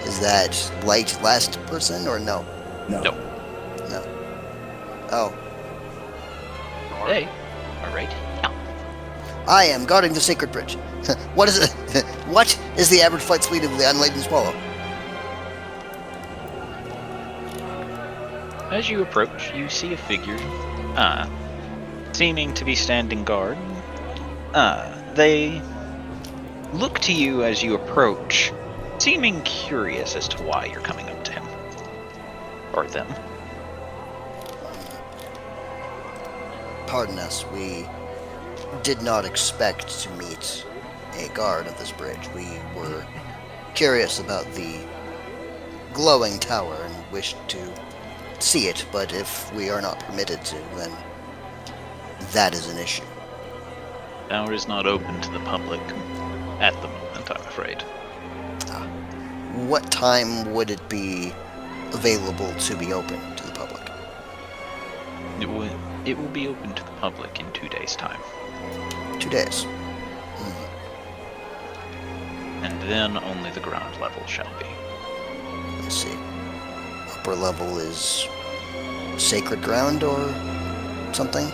Is that light last person, or no? No. Nope. No. Oh. Hey. Alright. Yeah. I am guarding the sacred bridge. What is it? What is the average flight speed of the unladen swallow? As you approach, you see a figure, seeming to be standing guard. They look to you as you approach, seeming curious as to why you're coming up to him. Or them. Pardon us, we did not expect to meet a guard of this bridge. We were curious about the glowing tower and wished to see it, but if we are not permitted to, then that is an issue. Tower is not open to the public at the moment, I'm afraid. What time would it be available to be open to the public? It will be open to the public in 2 days' time. 2 days. And then only the ground level shall be. Let's see. Upper level is sacred ground or something?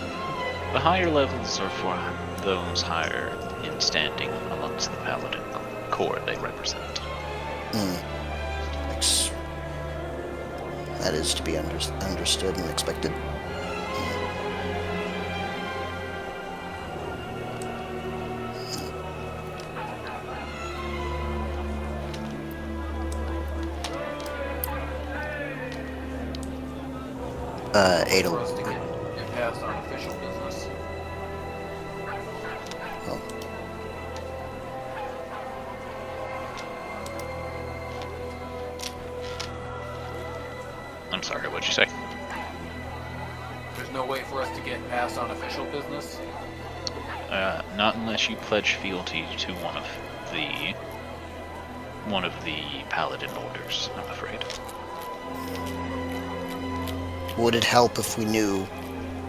The higher levels are for those higher in standing amongst the paladin corps they represent. That is to be understood and expected. Ada. For us to get past our official business. Well, I'm sorry, what'd you say? There's no way for us to get past on official business. Not unless you pledge fealty to one of the paladin orders, I'm afraid. Would it help if we knew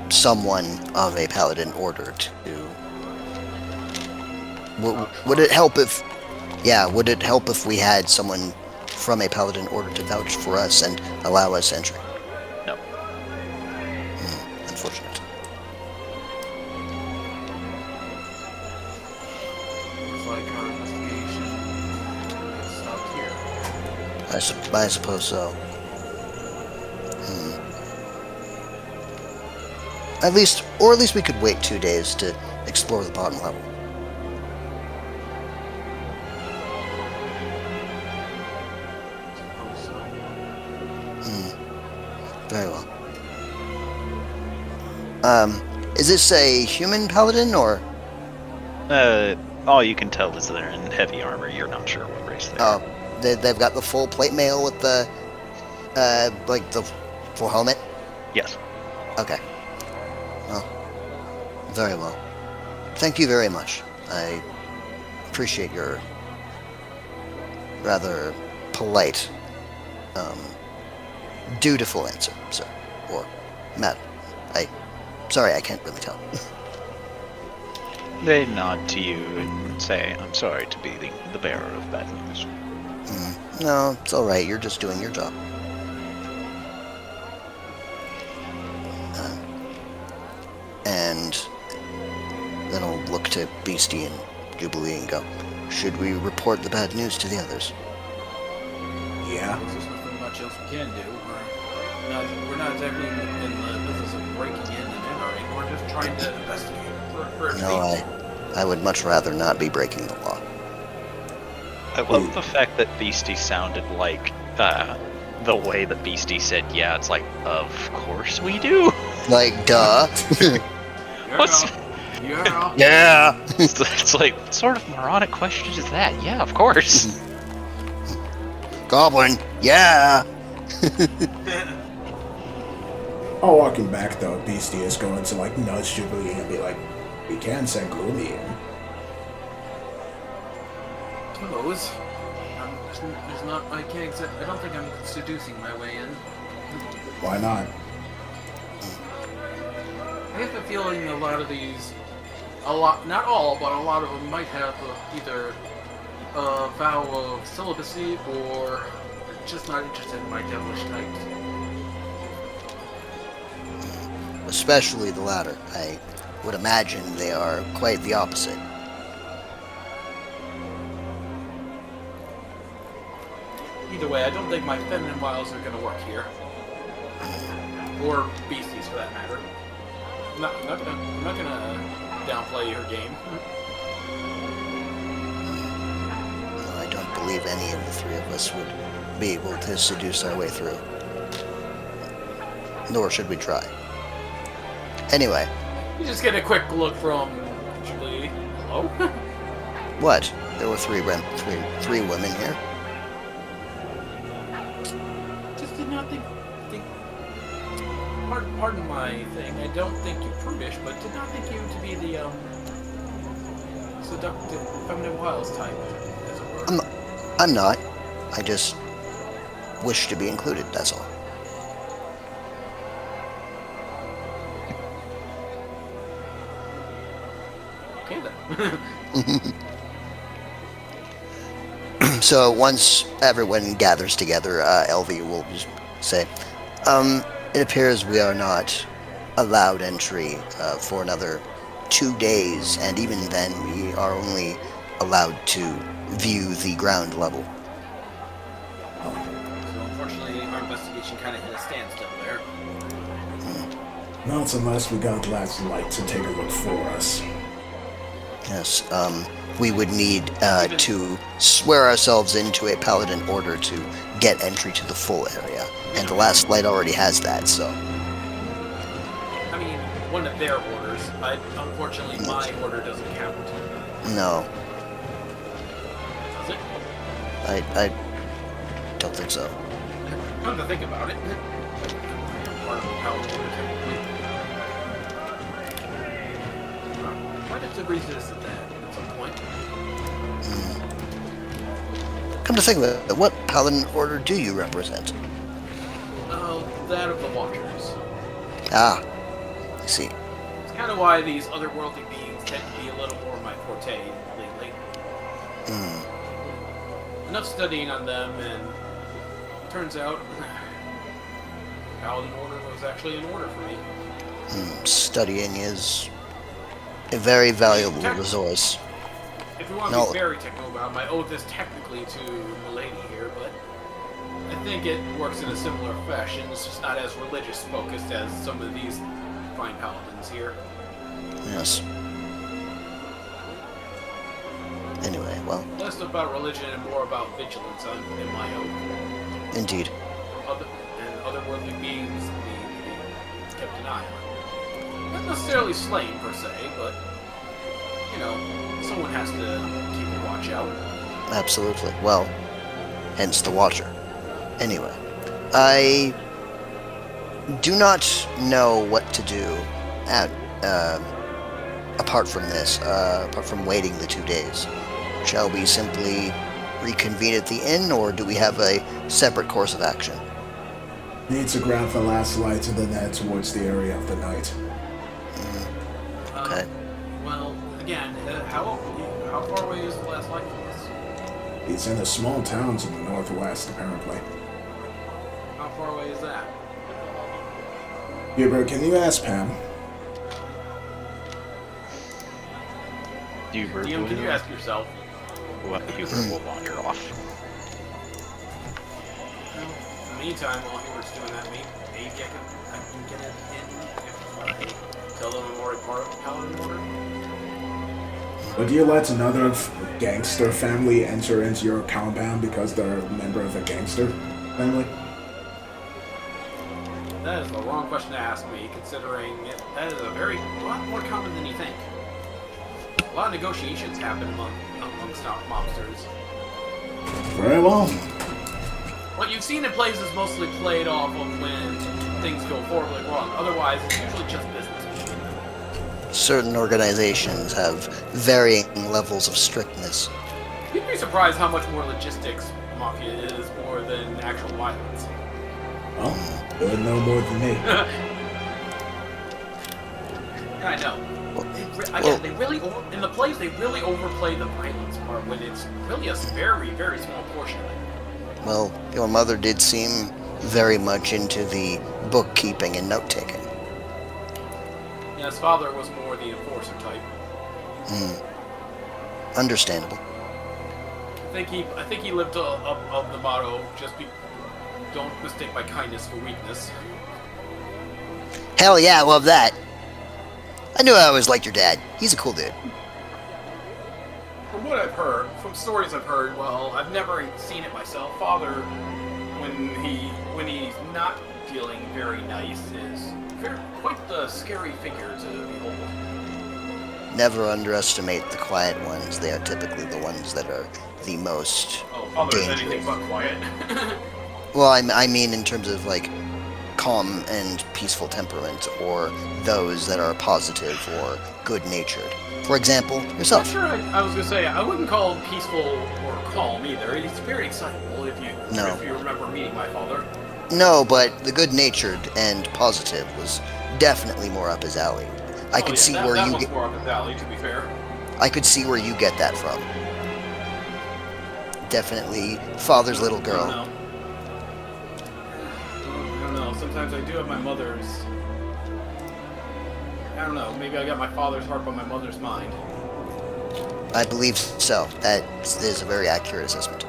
someone of a paladin order to... Would it help if... Yeah, would it help if we had someone from a paladin order to vouch for us and allow us entry? No. Unfortunate. Looks like our investigation is stopped here. I suppose so. At least we could wait 2 days to explore the bottom level. Suppose so. Very well. Is this a human paladin or? All you can tell is they're in heavy armor. You're not sure what race they are. They've got the full plate mail with the, like the full helmet? Yes. Okay. Well, very well. Thank you very much. I appreciate your rather polite, dutiful answer, sir. Or madam. Sorry, I can't really tell. They nod to you and say, "I'm sorry to be the bearer of bad news." No, it's alright. You're just doing your job. And then I'll look to Beastie and Jubilee and go, should we report the bad news to the others? Yeah. There's nothing much else we can do. We're not exactly in the business of breaking in and entering. We're just trying to investigate for No, I would much rather not be breaking the law. I love the fact that Beastie sounded like the way that Beastie said, "Yeah." It's like, of course we do. Like, duh. What's- Yeah. Yeah. It's like, what sort of moronic question is that? Yeah, of course. Goblin. Yeah. All walking back though, Beastie is going to like nudge Jubilee and be like, "We can send Gloomy in." Suppose. There's not. I can't. I don't think I'm seducing my way in. Why not? I have a feeling a lot of these, not all, but a lot of them might have either a vow of celibacy or just not interested in my devilish types. Especially the latter. I would imagine they are quite the opposite. Either way, I don't think my feminine wiles are going to work here. Or beasties, for that matter. I'm not gonna downplay her game. I don't believe any of the three of us would be able to seduce our way through. Nor should we try. Anyway, You just get a quick look from Julie. Hello? what? There were three women here. Just did not think pardon my thing. I don't think you prudish, but did not think you to be the seductive feminine wiles type, as it were. I'm not. I just wish to be included, that's all. Okay then. So once everyone gathers together, Elvie will just say, it appears we are not allowed entry for another 2 days, and even then we are only allowed to view the ground level. So unfortunately, our investigation kind of hit a standstill there. Not unless we got last light to take a look for us. Yes, we would need to swear ourselves into a paladin order to get entry to the full area, and the last light already has that, so... I mean, one of their orders. Unfortunately, my order doesn't count. No, Does it? I don't think so. Come to think about it. Part of the power order, technically. Might have to revisit that at some point. Come to think of it, what paladin order do you represent? Oh, that of the Watchers. Ah, I see. It's kind of why these otherworldly beings tend to be a little more my forte lately. Enough studying on them, and turns out Paladin Order was actually an order for me. Studying is a very valuable resource. If we want to be very technical about it, my oath is technically to Milady here, but I think it works in a similar fashion. It's just not as religious focused as some of these fine paladins here. Yes. Anyway, well. Less about religion and more about vigilance in my oath. Indeed. And otherworldly beings need to be kept an eye on. Not necessarily slain per se, but someone has to keep a watch out. Absolutely. Well, hence the Watcher. Anyway, I do not know what to do apart from this, apart from waiting the 2 days. Shall we simply reconvene at the inn, or do we have a separate course of action? Need to grab the last lights and then head towards the area of the night. Okay. Well, again, how far away is the last light from us? It's in the small towns in the northwest, apparently. How far away is that? Hubert, can you ask Pam? Hubert DM, can you ask yourself? Hubert will wander off. Well, in the meantime, while Hubert's doing that, maybe I can get it in if I tell them I'm already part of the Paladin Order. Would you let another gangster family enter into your compound because they're a member of a gangster family? That is the wrong question to ask me, considering that is a lot more common than you think. A lot of negotiations happen amongst mobsters. Very well. What you've seen in plays is mostly played off of when things go horribly wrong. Otherwise, it's usually just business. Certain organizations have varying levels of strictness. You'd be surprised how much more logistics Mafia is more than actual violence. Well, you would know more than me. I know. They really in the plays they really overplay the violence part when it's really a very, very small portion of it. Well, your mother did seem very much into the bookkeeping and note-taking. Yeah, his father was more the enforcer type. Understandable. I think he lived up the motto, don't mistake my kindness for weakness. Hell yeah, I love that. I knew I always liked your dad. He's a cool dude. From what I've heard, from stories I've heard, well, I've never seen it myself. Father, when he's not feeling very nice, is quite the scary figure to behold. Never underestimate the quiet ones. They are typically the ones that are the most Father's dangerous. anything but quiet. Well, I mean in terms of like calm and peaceful temperament, or those that are positive or good-natured. For example, yourself. I'm not sure I was gonna say I wouldn't call him peaceful or calm either. He's very excitable if you remember meeting my father. No, but the good-natured and positive was definitely more up his alley. I could see where you get more up his alley, to be fair. I could see where you get that from. Definitely father's little girl. I don't know. Sometimes I do have my mother's. I don't know. Maybe I got my father's heart but my mother's mind. I believe so. That is a very accurate assessment.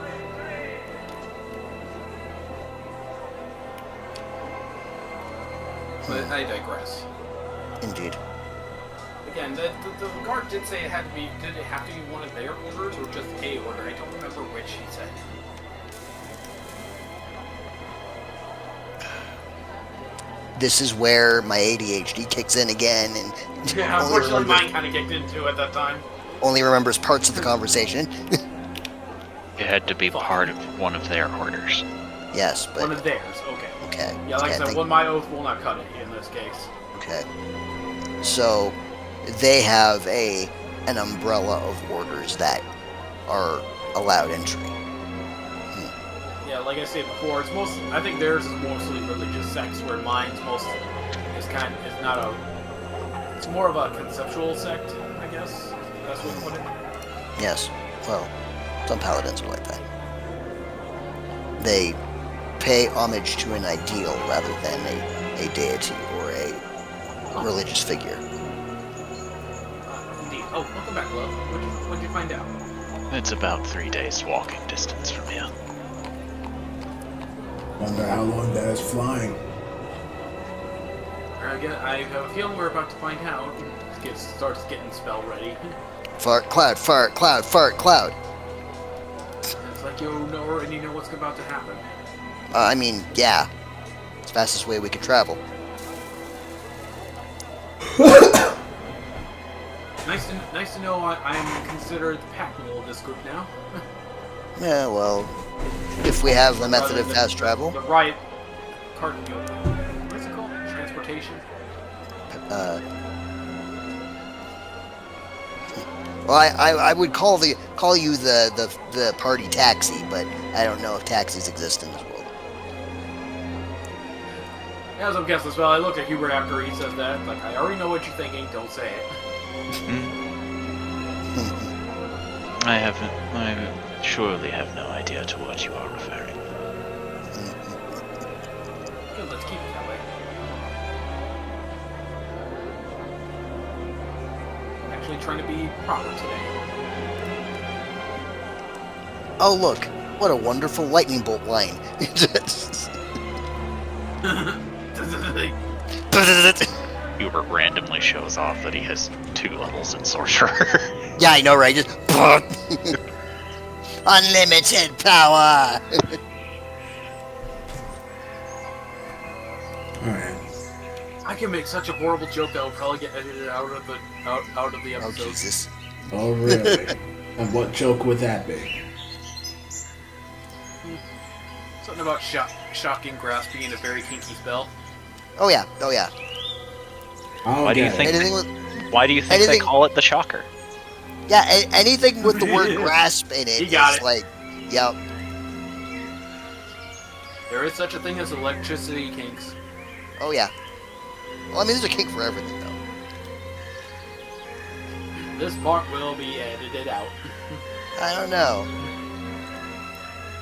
But I digress. Indeed. Again, the guard did say it had to be. Did it have to be one of their orders or just a order? I don't remember which he said. This is where my ADHD kicks in again, and Yeah, unfortunately, mine kind of kicked into at that time. only remembers parts of the conversation. It had to be part of one of their orders. Yes, but One of theirs. Okay. okay. Yeah, like okay, I said, well, my oath will not cut it in this case. Okay. So they have an umbrella of orders that are allowed entry. Yeah, like I said before, it's most. I think theirs is mostly religious sects, where mine's most is not a. It's more of a conceptual sect, I guess. That's what you put it. Yes. Well, some paladins are like that. They pay homage to an ideal rather than a deity or a religious figure. Indeed. Oh, welcome back, love. What'd you find out? It's about 3 days walking distance from here. Wonder how long that is flying. I have a feeling we're about to find out. Starts getting spell ready. Fart, cloud, fart, cloud, fart, cloud. It's like you already know what's about to happen. I mean, yeah. It's the fastest way we could travel. Nice to know I'm considered the pack mule of this group now. Yeah, well, if we have the method of fast travel. The right cart, what's it called? Transportation? Well, I would call you the party taxi, but I don't know if taxis exist in this world. As I'm guessing as well, I looked at Hubert after he says that. Like, I already know what you're thinking, don't say it. I surely have no idea to what you are referring. Good, let's keep it that way. I'm actually trying to be proper today. Oh, look. What a wonderful lightning bolt line. Hubert randomly shows off that he has 2 levels in sorcerer. Yeah, I know, right? Just unlimited power. Alright. I can make such a horrible joke that will probably get edited out of the Oh, episode. Jesus. Oh, really? And what joke would that be? Something about shocking grasp being a very kinky spell. Oh, yeah. Oh, yeah. Why do you think? Anything with, Why do you think they anything- call it the shocker? yeah, anything with the word grasp in it You got is it. like, yep. There is such a thing as electricity kinks. Oh, yeah. Well, I mean, there's a kink for everything, though. This part will be edited out. I don't know.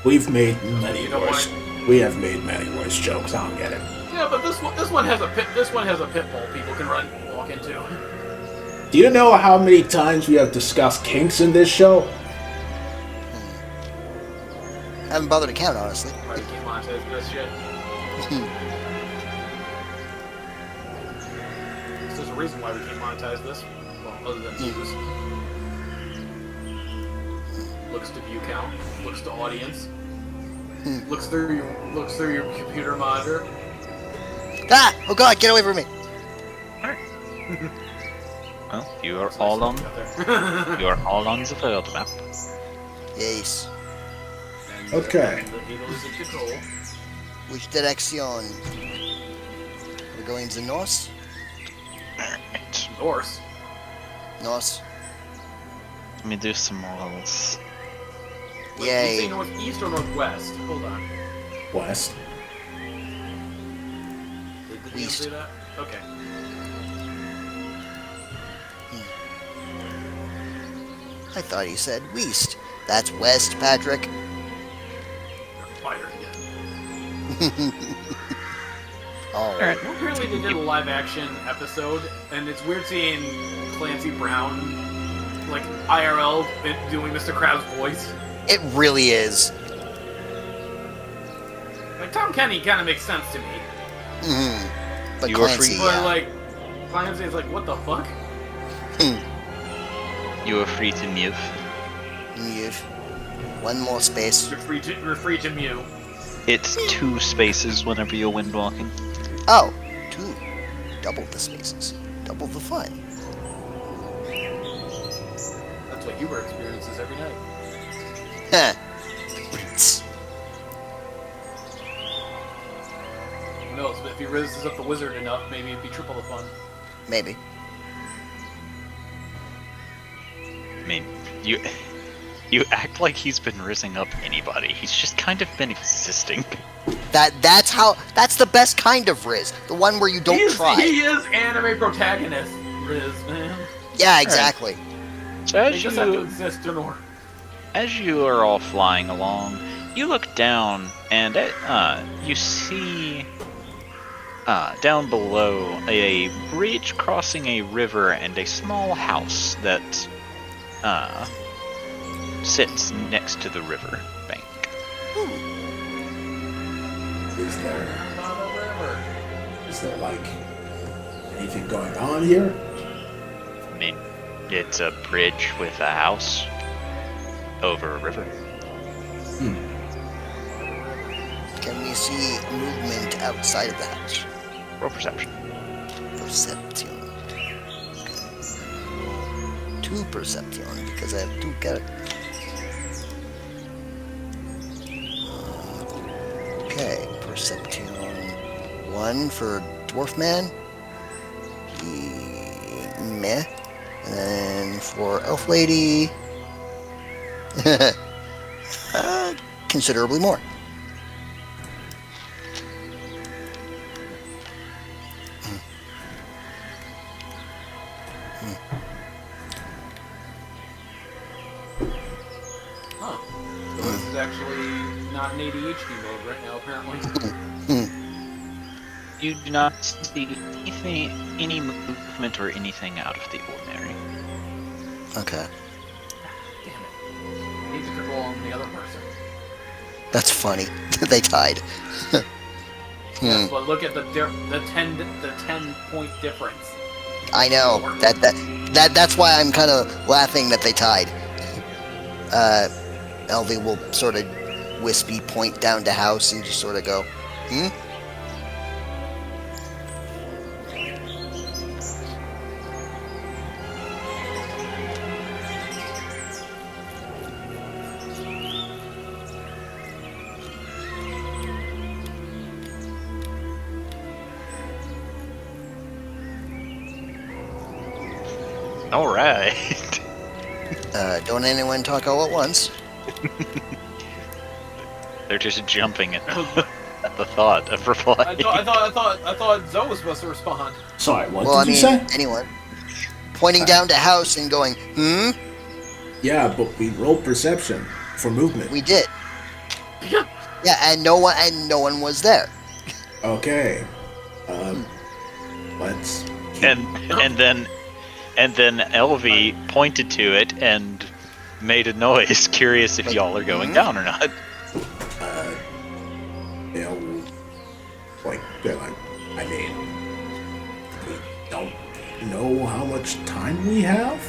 We've made You many don't worse. We have made many worse jokes. I don't get it. Yeah, but this one has a pit bull people can walk into. Do you know how many times we have discussed kinks in this show? I haven't bothered to count, honestly. Right, keep monetizing this shit. There's a reason why we can't monetize this. Well, other than views. Looks to view count. Looks to audience. Looks through your computer monitor. Ah! Oh, God, get away from me. Well, you are all on. You are all on the field map. Yes. Okay. The needle is in control. Which direction? We're going to north? Alright. North. North. Let me do some rolls. Wait, did you say Yay. northeast or northwest? Hold on. West. Did the DM East. say that? Okay. I thought he said west. That's west, Patrick. You're fired again. Oh. Alright. Apparently they did a live action episode, and it's weird seeing Clancy Brown, like IRL, doing Mr. Krabs' voice. It really is. Like Tom Kenny kind of makes sense to me, But You are Clancy, free. but yeah. like Clancy is like, what the fuck? You are free to move. You've one more space. You're free to mew. It's 2 spaces whenever you're windwalking. Oh, 2. Double the spaces. Double the fun. That's what Hubert experiences every night. Huh. Who knows? But if he raises up the wizard enough, maybe it'd be triple the fun. Maybe. I mean, you You act like he's been rising up anybody. He's just kind of been existing. That's the best kind of Riz. The one where you don't try. He is anime protagonist, Riz, man. Yeah, exactly. So They just have to exist in order. as you are all flying along, you look down and you see down below a bridge crossing a river and a small house that sits next to the river bank. Is there like anything going on here? I mean, it's a bridge with a house over a river. Can we see movement outside of the house? Roll perception. Perception. Okay. 2 perception because I have 2 characters. Okay, perception 1 for dwarf man. Meh. And then for elf lady, considerably more. Huh. So this is actually not an ADHD mode right now, apparently. You do not see any movement or anything out of the ordinary. Okay. Damn it. I need to control on the other person. That's funny. They tied. Yes, but look at the 10 point difference. I know. That's why I'm kind of laughing that they tied. Elvie will sort of wispy point down to house and just sort of go, All right. Don't anyone talk all at once. They're just jumping at the thought of reply. I thought Zoe was supposed to respond. Sorry, what Well, did you say? anyone. Pointing down to house and going, Yeah, but we rolled perception for movement. We did. Yeah, and no one was there. Okay. Let's. And then Elvie pointed to it and made a noise, curious if y'all are going down or not. I mean, we don't know how much time we have.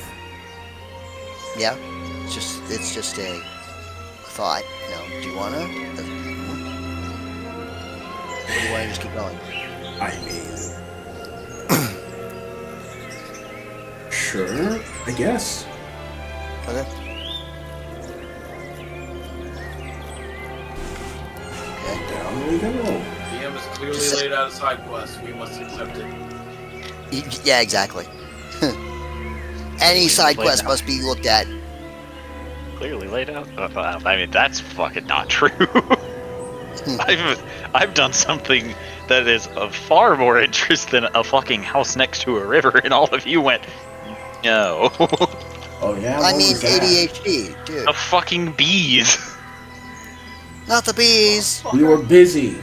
Yeah, it's just a thought. Do you wanna? Or do you wanna just keep going? I mean, sure, I guess. Okay. Down we go. DM has clearly laid out a side quest. We must accept it. Yeah, exactly. Any side laid quest out. must be looked at. Clearly laid out. I mean, that's fucking not true. I've done something that is of far more interest than a fucking house next to a river, and all of you went, no. Oh yeah. I what mean, was that? ADHD, dude. The fucking bees. Not the bees. We were busy.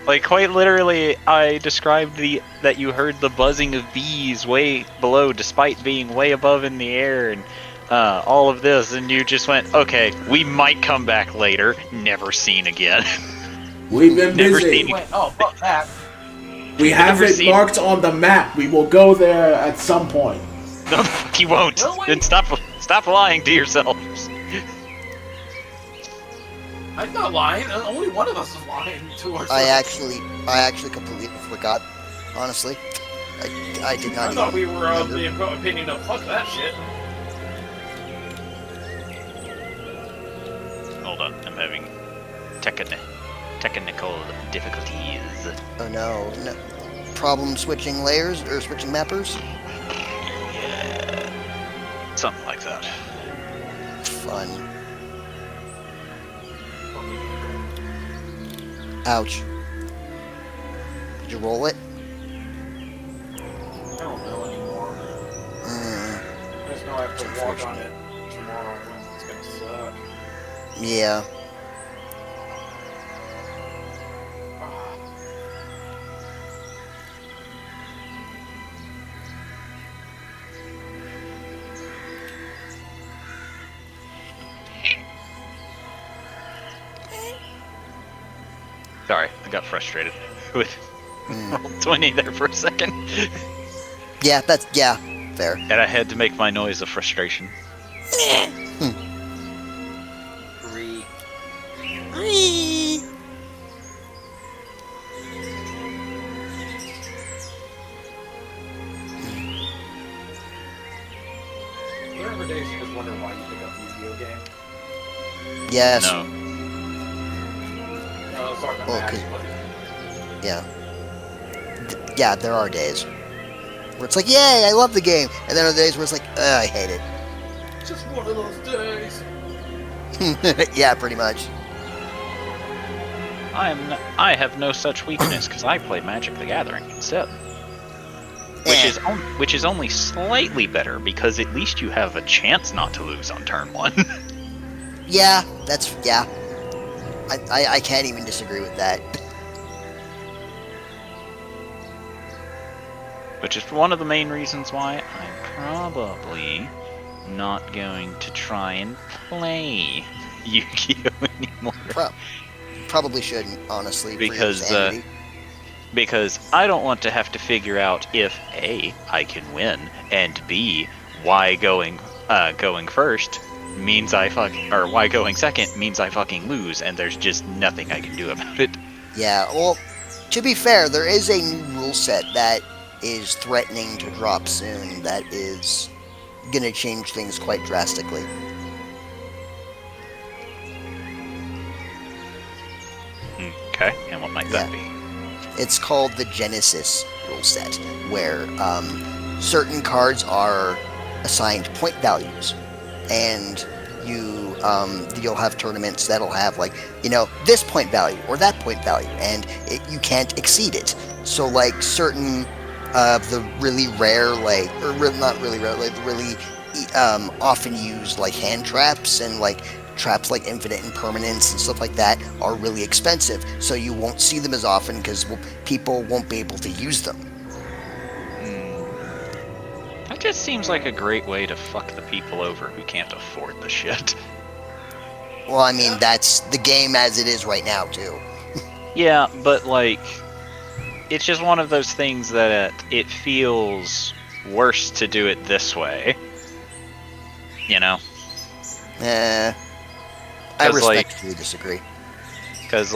Like, quite literally, I described that you heard the buzzing of bees way below, despite being way above in the air, and all of this, and you just went, okay, we might come back later. Never seen again. We've been Never busy. seen- Wait, oh, fuck that. We have Never it seen- marked on the map. We will go there at some point. No, the fuck you won't. Really? Then stop lying to yourselves. I'm not lying. Only one of us is lying to ourselves. I actually completely forgot. Honestly, I did not. I thought we even were of remember. the opinion of fuck that shit. Hold on, I'm having technical difficulties. Oh no! Problem switching layers or switching mappers. Yeah, something like that. fun. Ouch. Did you roll it? I don't know anymore. I just know I have to walk on it tomorrow. It's gonna suck. Yeah. Sorry, I got frustrated with roll 20 there for a second. Yeah, fair. And I had to make my noise of frustration. 3. There ever days you just wonder why you pick up a video game? Yes. No. No, I was talking about Well, Max, 'cause- Yeah. Yeah, there are days where it's like, yay, I love the game. And then there are days where it's like, I hate it. but just one of those days. Yeah, pretty much. I have no such weakness because I play Magic the Gathering instead. Which is only slightly better because at least you have a chance not to lose on turn 1. Yeah, yeah. I can't even disagree with that. Which is one of the main reasons why I'm probably not going to try and play Yu-Gi-Oh! Anymore. Probably shouldn't, honestly. Because I don't want to have to figure out if A, I can win, and B, why going first means why going second means I fucking lose, and there's just nothing I can do about it. Yeah, well, to be fair, there is a new rule set that is threatening to drop soon that is gonna change things quite drastically. Okay, and what might that be? It's called the Genesis rule set, where certain cards are assigned point values, and you'll have tournaments that'll have this point value or that point value, and you can't exceed it. So certain of the really rare, not really rare, really often used hand traps and traps like Infinite Impermanence and stuff like that are really expensive, so you won't see them as often because people won't be able to use them. That just seems like a great way to fuck the people over who can't afford the shit. Well, I mean, that's the game as it is right now, too. Yeah, but it's just one of those things that it feels worse to do it this way. You know? I respectfully disagree. Because,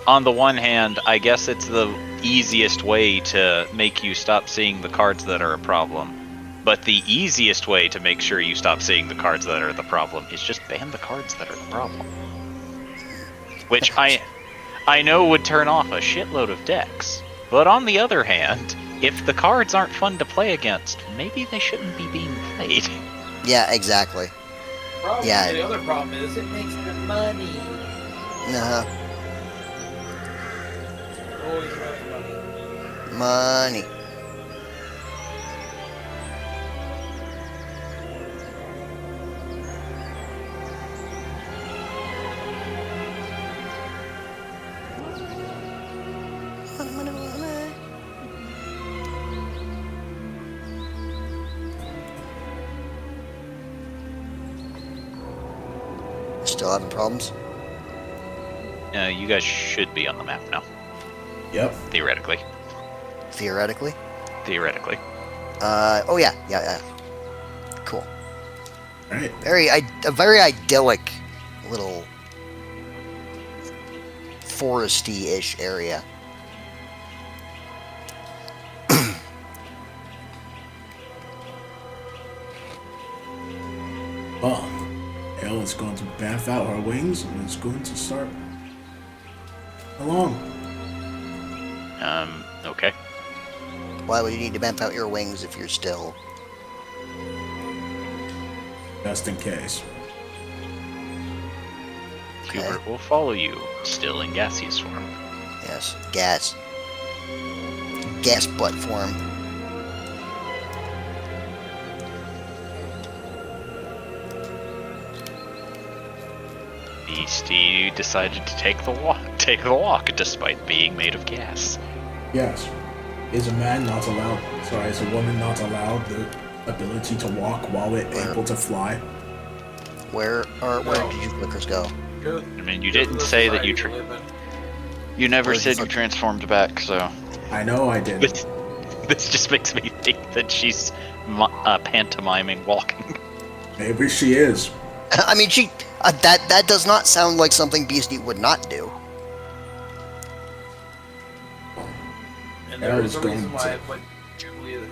on the one hand, I guess it's the easiest way to make you stop seeing the cards that are a problem. But the easiest way to make sure you stop seeing the cards that are the problem is just ban the cards that are the problem. Which I know would turn off a shitload of decks. But on the other hand, if the cards aren't fun to play against, maybe they shouldn't be being played. Yeah, exactly. Yeah. The other problem is it makes the money. Uh-huh. Always about Money. Still having problems? You guys should be on the map now. Yep. Theoretically. Theoretically? Theoretically. Oh yeah. Cool. Alright. A very idyllic little foresty-ish area. Well, Elle is going to bath out her wings and is going to start along. Okay. Why would you need to bump out your wings if you're still... just in case. Okay. Hubert will follow you, still in gaseous form. Yes. Gas. Gas butt form. Beastie decided to take the walk despite being made of gas. Yes. Is a man not allowed? Sorry, is a woman not allowed the ability to walk while it able to fly? Where did you flickers go? Go- I mean, you go to didn't the say that you society we live in. you never Where's said the you transformed back, so I know I did. this just makes me think that she's pantomiming walking. Maybe she is. I mean, she. That does not sound like something Beastie would not do. And I there was is a going reason why to- I put Jubilee there.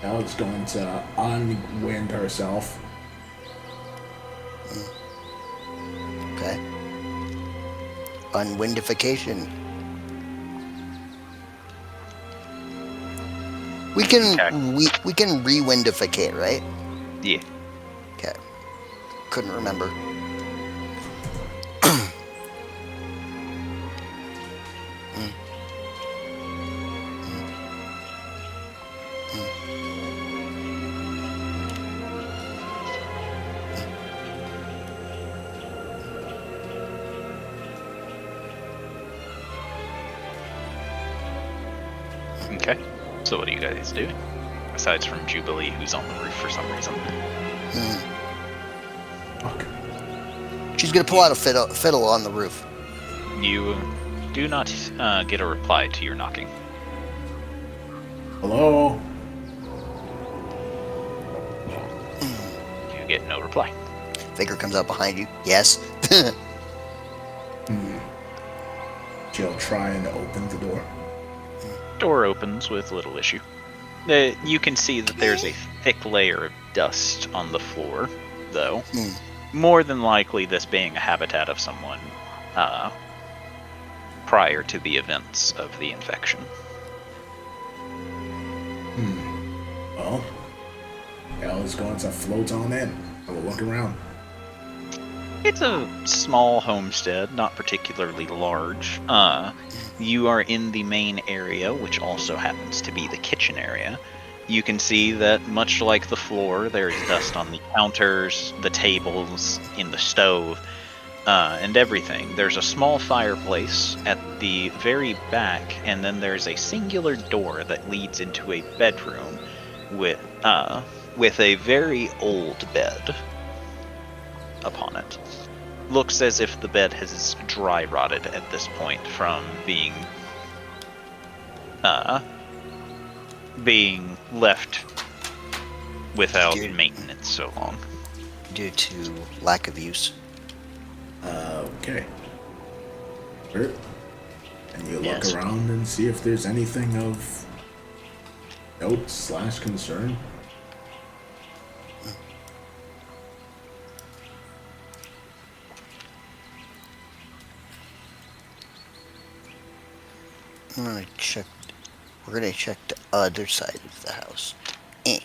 Elle's going to unwind herself. Okay. Unwindification. We can Okay. we can rewindificate, right? Yeah. Okay. Couldn't remember. Okay. So what are you guys doing? Aside from Jubilee, who's on the roof for some reason. Fuck. She's gonna pull out a fiddle on the roof. You do not get a reply to your knocking. Hello? You get no reply. Figure comes out behind you. Yes. She'll try and open the door. Door opens with little issue. You can see that there's a thick layer of dust on the floor, though. More than likely this being a habitat of someone prior to the events of the infection. Well, Elle is going to float on in. I will look around. It's a small homestead, not particularly large. You are in the main area, which also happens to be the kitchen area. You can see that, much like the floor, there is dust on the counters, the tables, in the stove, and everything. There's a small fireplace at the very back, and then there's a singular door that leads into a bedroom with a very old bed upon it. Looks as if the bed has dry rotted at this point from being left without maintenance so long. Due to lack of use. Okay. Bert, and you look Yes. around and see if there's anything of note/concern. I'm gonna check. We're gonna check the other side of the house. And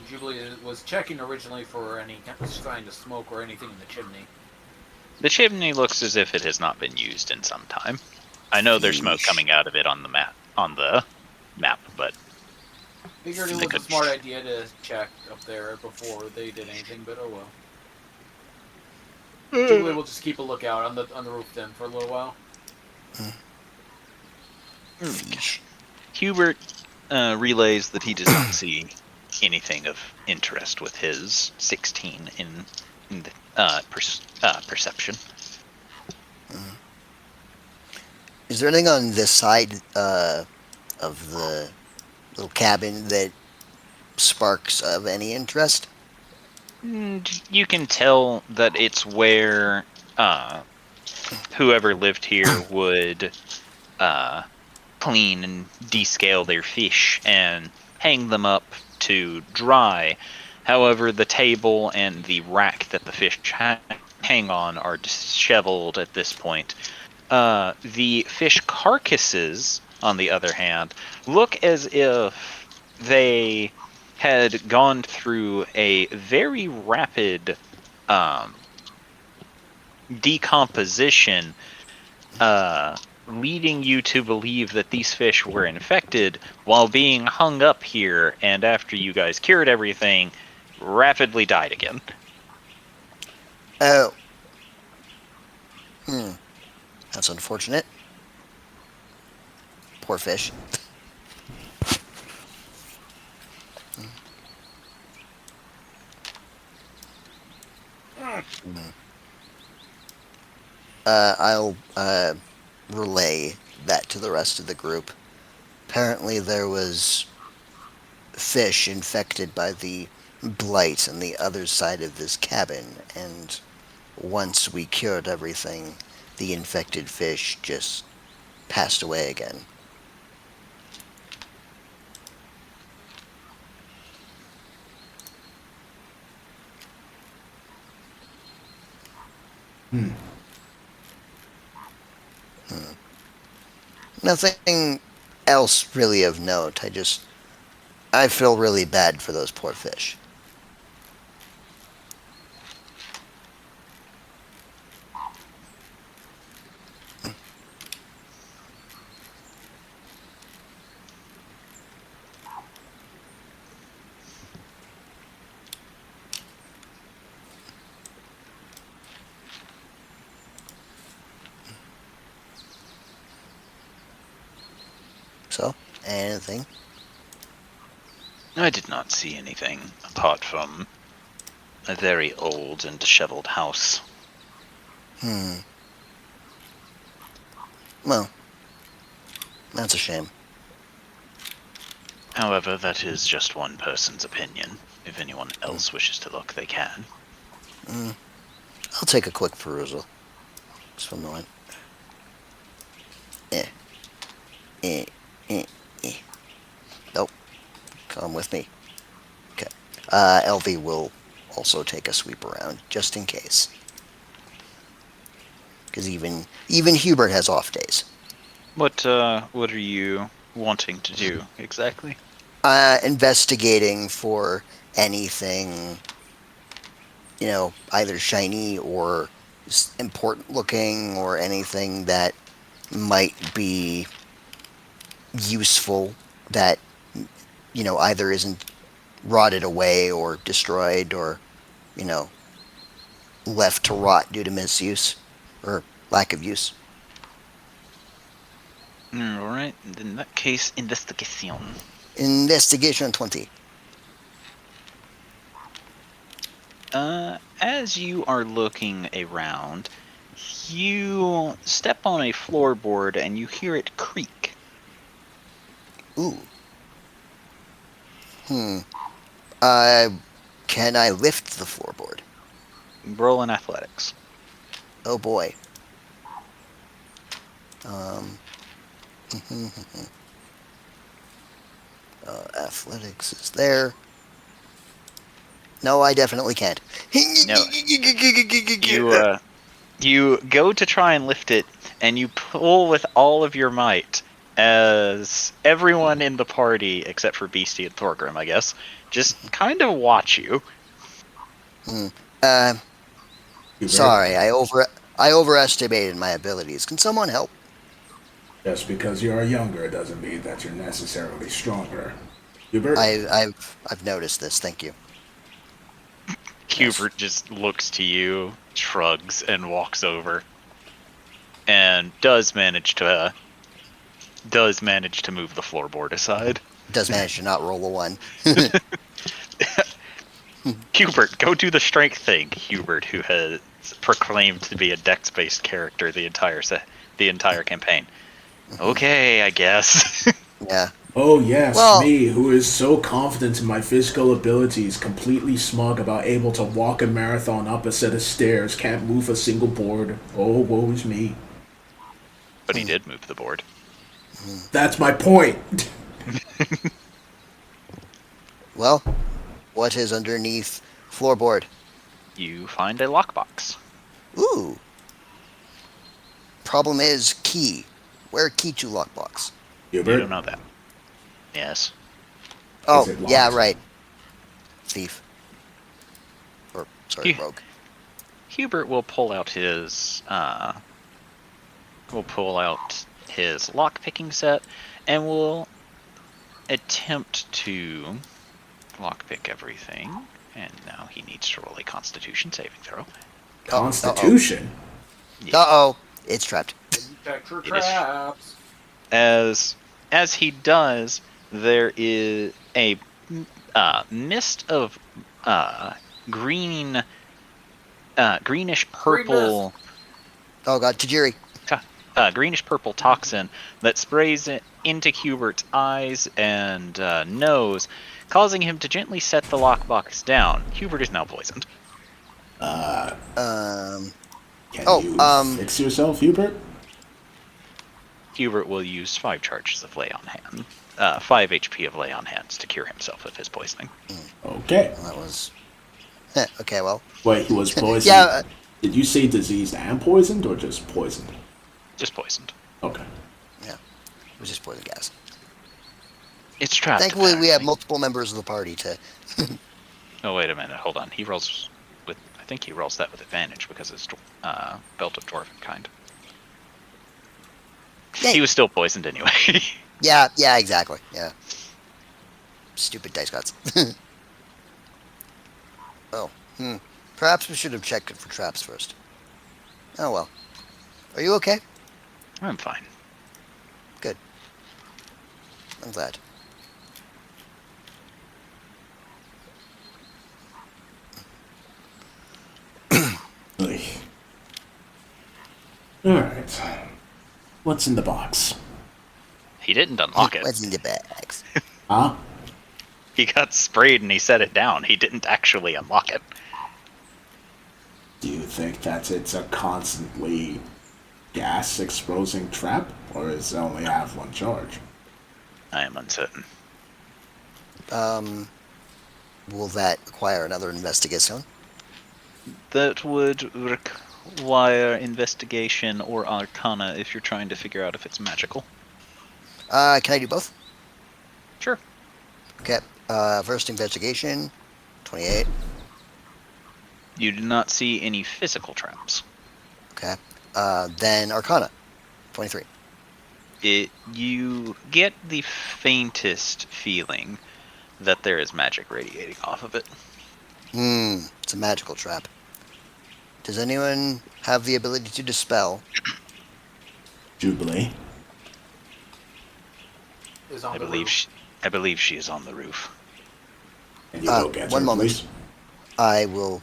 Jubilee was checking originally for any sign of smoke or anything in the chimney. The chimney looks as if it has not been used in some time. I know there's smoke Yeesh. coming out of it on the map, but Figured it They was a could- smart idea to check up there before they did anything, but oh well. Jubilee will just keep a lookout on the roof then for a little while. Fish. Hubert relays that he does not see anything of interest with his 16 in the perception. Is there anything on this side of the little cabin that sparks of any interest? You can tell that it's where whoever lived here would clean and descale their fish and hang them up to dry. However, the table and the rack that the fish hang on are disheveled at this point. The fish carcasses on the other hand, look as if they had gone through a very rapid decomposition, leading you to believe that these fish were infected while being hung up here, and after you guys cured everything, rapidly died again. Oh. That's unfortunate. Poor fish. I'll relay that to the rest of the group. Apparently there was fish infected by the blight on the other side of this cabin, and once we cured everything, the infected fish just passed away again. Nothing else really of note. I feel really bad for those poor fish. So, anything? I did not see anything apart from a very old and disheveled house. Well, that's a shame. However, that is just one person's opinion. If anyone else wishes to look, they can. I'll take a quick perusal. Just for a moment. Nope. Come with me. Okay. LV will also take a sweep around, just in case. Because even Hubert has off days. What are you wanting to do exactly? Investigating for anything, either shiny or important looking, or anything that might be useful that, either isn't rotted away or destroyed or, left to rot due to misuse or lack of use. Alright, in that case, investigation. Investigation 20. As you are looking around, you step on a floorboard and you hear it creak. Ooh. Can I lift the floorboard? Roll in athletics. Oh boy. Athletics is there. No, I definitely can't. No. You go to try and lift it, and you pull with all of your might, as everyone in the party, except for Beastie and Thorgrim, I guess, just kind of watch you. Sorry, I overestimated my abilities. Can someone help? Just because you are younger doesn't mean that you're necessarily stronger. Hubert? I've noticed this. Thank you. Hubert just looks to you, shrugs, and walks over, and does manage to move the floorboard aside. Does manage to not roll a 1. Hubert, go do the strength thing. Hubert, who has proclaimed to be a dex-based character the entire campaign. Okay, I guess. Yeah. Oh yes, Well- me, who is so confident in my physical abilities, completely smug about able to walk a marathon up a set of stairs, can't move a single board. Oh, woe is me. But he did move the board. That's my point. Well, what is underneath floorboard? You find a lockbox. Ooh. Problem is key. Where key to lockbox? You Hubert, don't know that. Yes. Oh, it yeah, locked? right. Thief. Or, sorry, Hu- rogue. Hubert will pull out his lock-picking set, and will attempt to lockpick everything. And now he needs to roll a Constitution saving throw. Oh, Constitution? Yeah, Uh-oh. It's trapped. Manufacture It is. traps. As he does, there is a mist of green, greenish Green purple, Oh, God. Tajiri. greenish purple toxin that sprays into Hubert's eyes and nose, causing him to gently set the lockbox down. Hubert is now poisoned. Can Oh, you fix yourself, Hubert? Hubert will use 5 charges of lay on hand, 5 HP of lay on hands to cure himself of his poisoning. Okay. That was... okay, well. Wait, he was poisoned? Yeah. Did you say diseased and poisoned, or just poisoned? Just poisoned. Okay. Yeah. It was just poison gas. It's trapped. Thankfully, we have apparently. multiple members of the party to... Oh, wait a minute. Hold on. He rolls with... I think he rolls that with advantage because it's belt of dwarven kind. Yay. He was still poisoned anyway. Yeah, exactly. Yeah. Stupid dice gods. Oh. Perhaps we should have checked it for traps first. Oh, well. Are you okay? I'm fine. Good. I'm glad. Alright. What's in the box? He didn't unlock it. What's in the bags? Huh? He got sprayed and he set it down. He didn't actually unlock it. Do you think that it's a constantly gas exposing trap, or does it only have one charge? I am uncertain. Will that require another investigation? That would require investigation or arcana if you're trying to figure out if it's magical. Can I do both? Sure. Okay. First investigation, 28. You do not see any physical traps. Okay. Then Arcana, 23. You get the faintest feeling that there is magic radiating off of it. It's a magical trap. Does anyone have the ability to dispel? Jubilee. Is on I the believe roof. I believe she is on the roof. Can you go get one her, moment. please? I will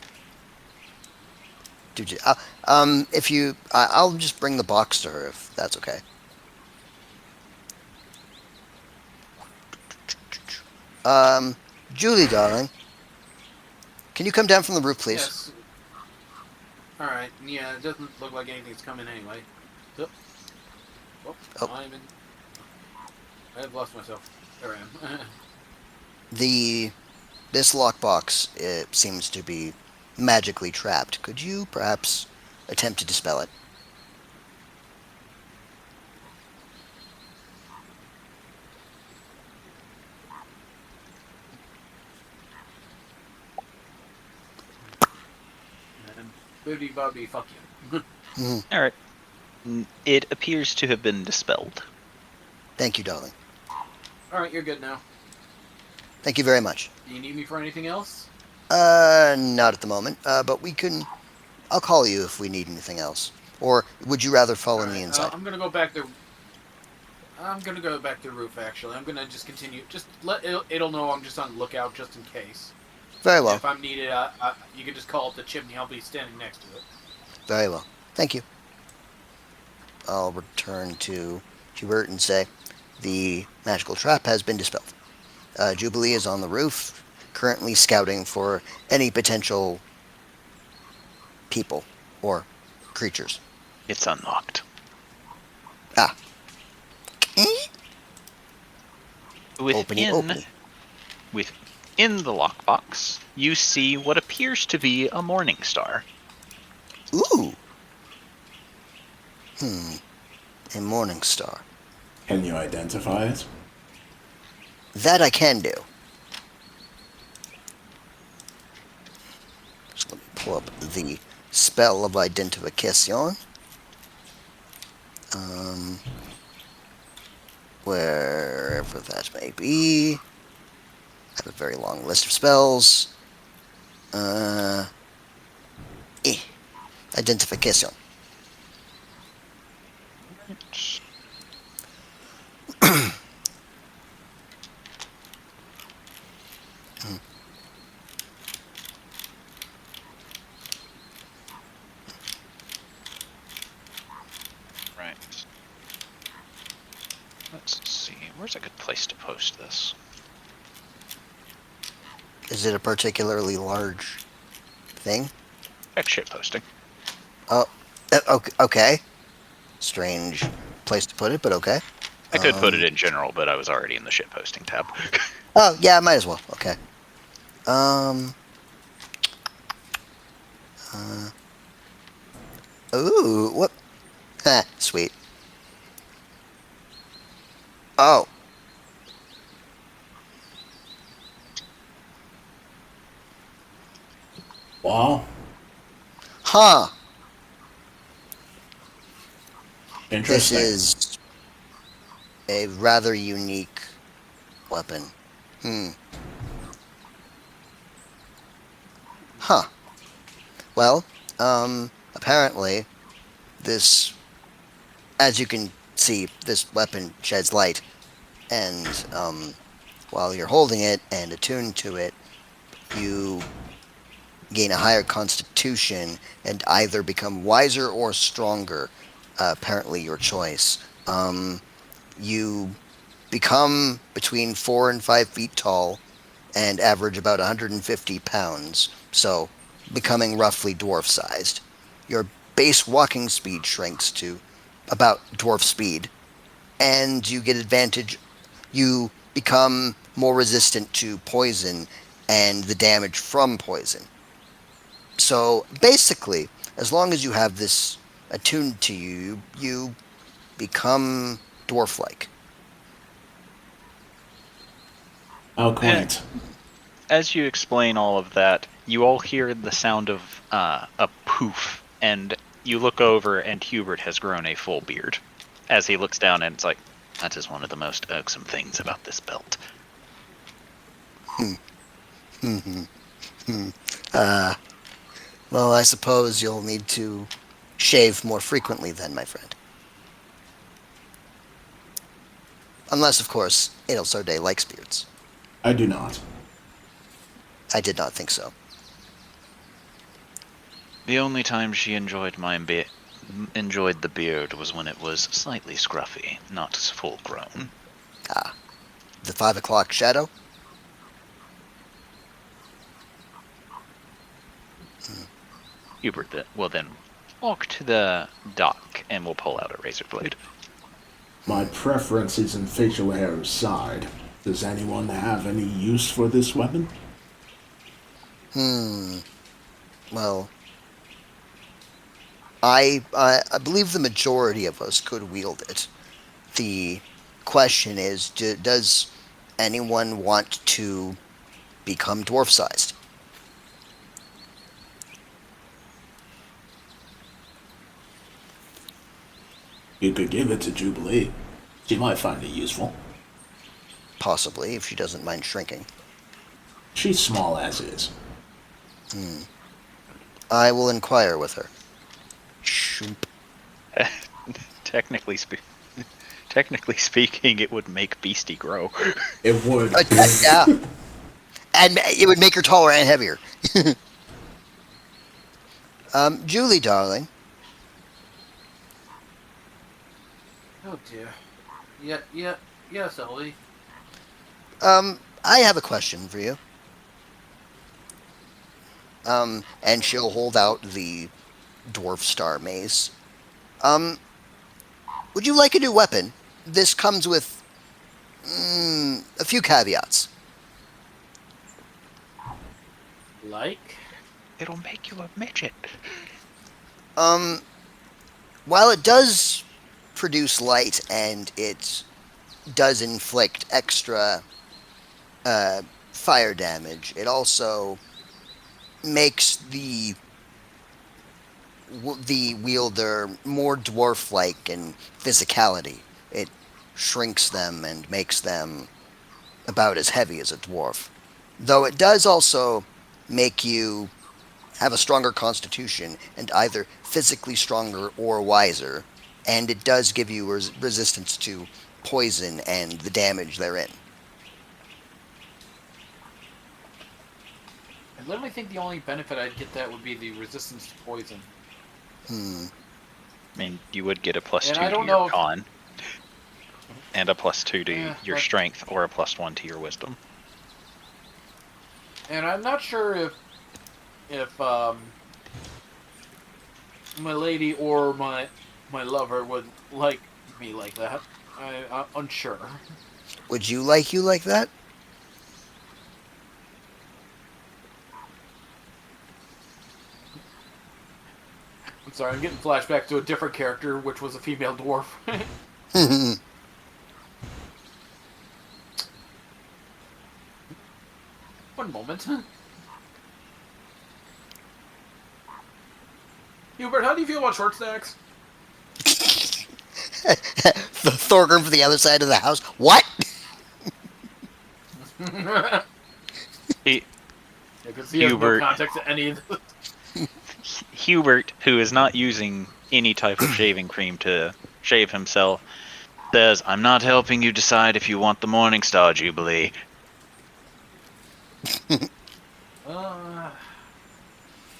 do. If you, I'll just bring the box to her if that's okay. Julie, darling, can you come down from the roof, please? Yes. Alright, yeah, it doesn't look like anything's coming anyway. Yep. Oh. I'm in. I have lost myself. There I am. This lockbox, it seems to be magically trapped. Could you perhaps attempt to dispel it? And Booty Bobby, fuck you. All right. It appears to have been dispelled. Thank you, darling. Alright, you're good now. Thank you very much. Do you need me for anything else? Not at the moment. But we can. I'll call you if we need anything else. Or would you rather follow me Alright, inside? I'm gonna go back to. I'm gonna go back to the roof. Actually, I'm gonna just continue. Just let it'll know I'm just on lookout just in case. Very well. If I'm needed, you can just call up the chimney. I'll be standing next to it. Very well. Thank you. I'll return to Hubert and say the magical trap has been dispelled. Jubilee is on the roof, currently scouting for any potential people or creatures. It's unlocked. Ah. Within Opening. the lockbox, you see what appears to be a morning star. Ooh. A morning star. Can you identify it? That I can do. So let me pull up the spell of identification. Wherever that may be. I have a very long list of spells. Identification. Right. Let's see. Where's a good place to post this? Is it a particularly large thing? Check shit posting. Oh, okay. Strange place to put it, but okay. I could put it in general, but I was already in the shit posting tab. Oh, yeah, might as well. Okay. Ooh, what? Heh, sweet. Oh. Wow. Huh. This Interesting. is a rather unique weapon. Huh. Well, apparently, this, as you can see, this weapon sheds light, and, while you're holding it and attuned to it, you gain a higher constitution and either become wiser or stronger, apparently your choice. You become between 4 and 5 feet tall and average about 150 pounds, so becoming roughly dwarf-sized. Your base walking speed shrinks to about dwarf speed, and you get advantage. You become more resistant to poison and the damage from poison. So basically, as long as you have this attuned to you, you become dwarf-like. How quaint. As you explain all of that, you all hear the sound of a poof, and you look over, and Hubert has grown a full beard. As he looks down, and it's like, that is one of the most irksome things about this belt. Well, I suppose you'll need to shave more frequently then, my friend. Unless, of course, Adelsorday likes beards. I do not. I did not think so. The only time she enjoyed enjoyed the beard was when it was slightly scruffy, not full grown. Ah. The 5 o'clock shadow? Hubert will then walk to the dock and will pull out a razor blade. My preference is in facial hair's side. Does anyone have any use for this weapon? Well, I believe the majority of us could wield it. The question is, does anyone want to become dwarf-sized? You could give it to Jubilee. She might find it useful. Possibly, if she doesn't mind shrinking. She's small as is. I will inquire with her. Shoop. Technically speaking, it would make Beastie grow. It would. Yeah. And it would make her taller and heavier. Julie, darling. Oh dear. Yes, Ellie. I have a question for you. And she'll hold out the dwarf star mace. Would you like a new weapon? This comes with a few caveats. Like? It'll make you a midget. While it does produce light and it does inflict extra fire damage, it also makes the wielder more dwarf-like in physicality. It shrinks them and makes them about as heavy as a dwarf. Though it does also make you have a stronger constitution and either physically stronger or wiser, and it does give you resistance to poison and the damage therein. I literally think the only benefit I'd get that would be the resistance to poison. Hmm. I mean, you would get a plus And 2 I to don't your know if- con, and a plus 2 to Yeah, your strength, or a plus 1 to your wisdom. And I'm not sure if my lady or my lover would like me like that. I'm unsure. Would you like that? I'm sorry, I'm getting flashback to a different character, which was a female dwarf. One moment. Hubert, how do you feel about short stacks? The Thorgrim from the other side of the house. What? He, Because he has no Hubert. context to any of this. Hubert, who is not using any type of shaving cream to shave himself, says, "I'm not helping you decide if you want the Morningstar Jubilee."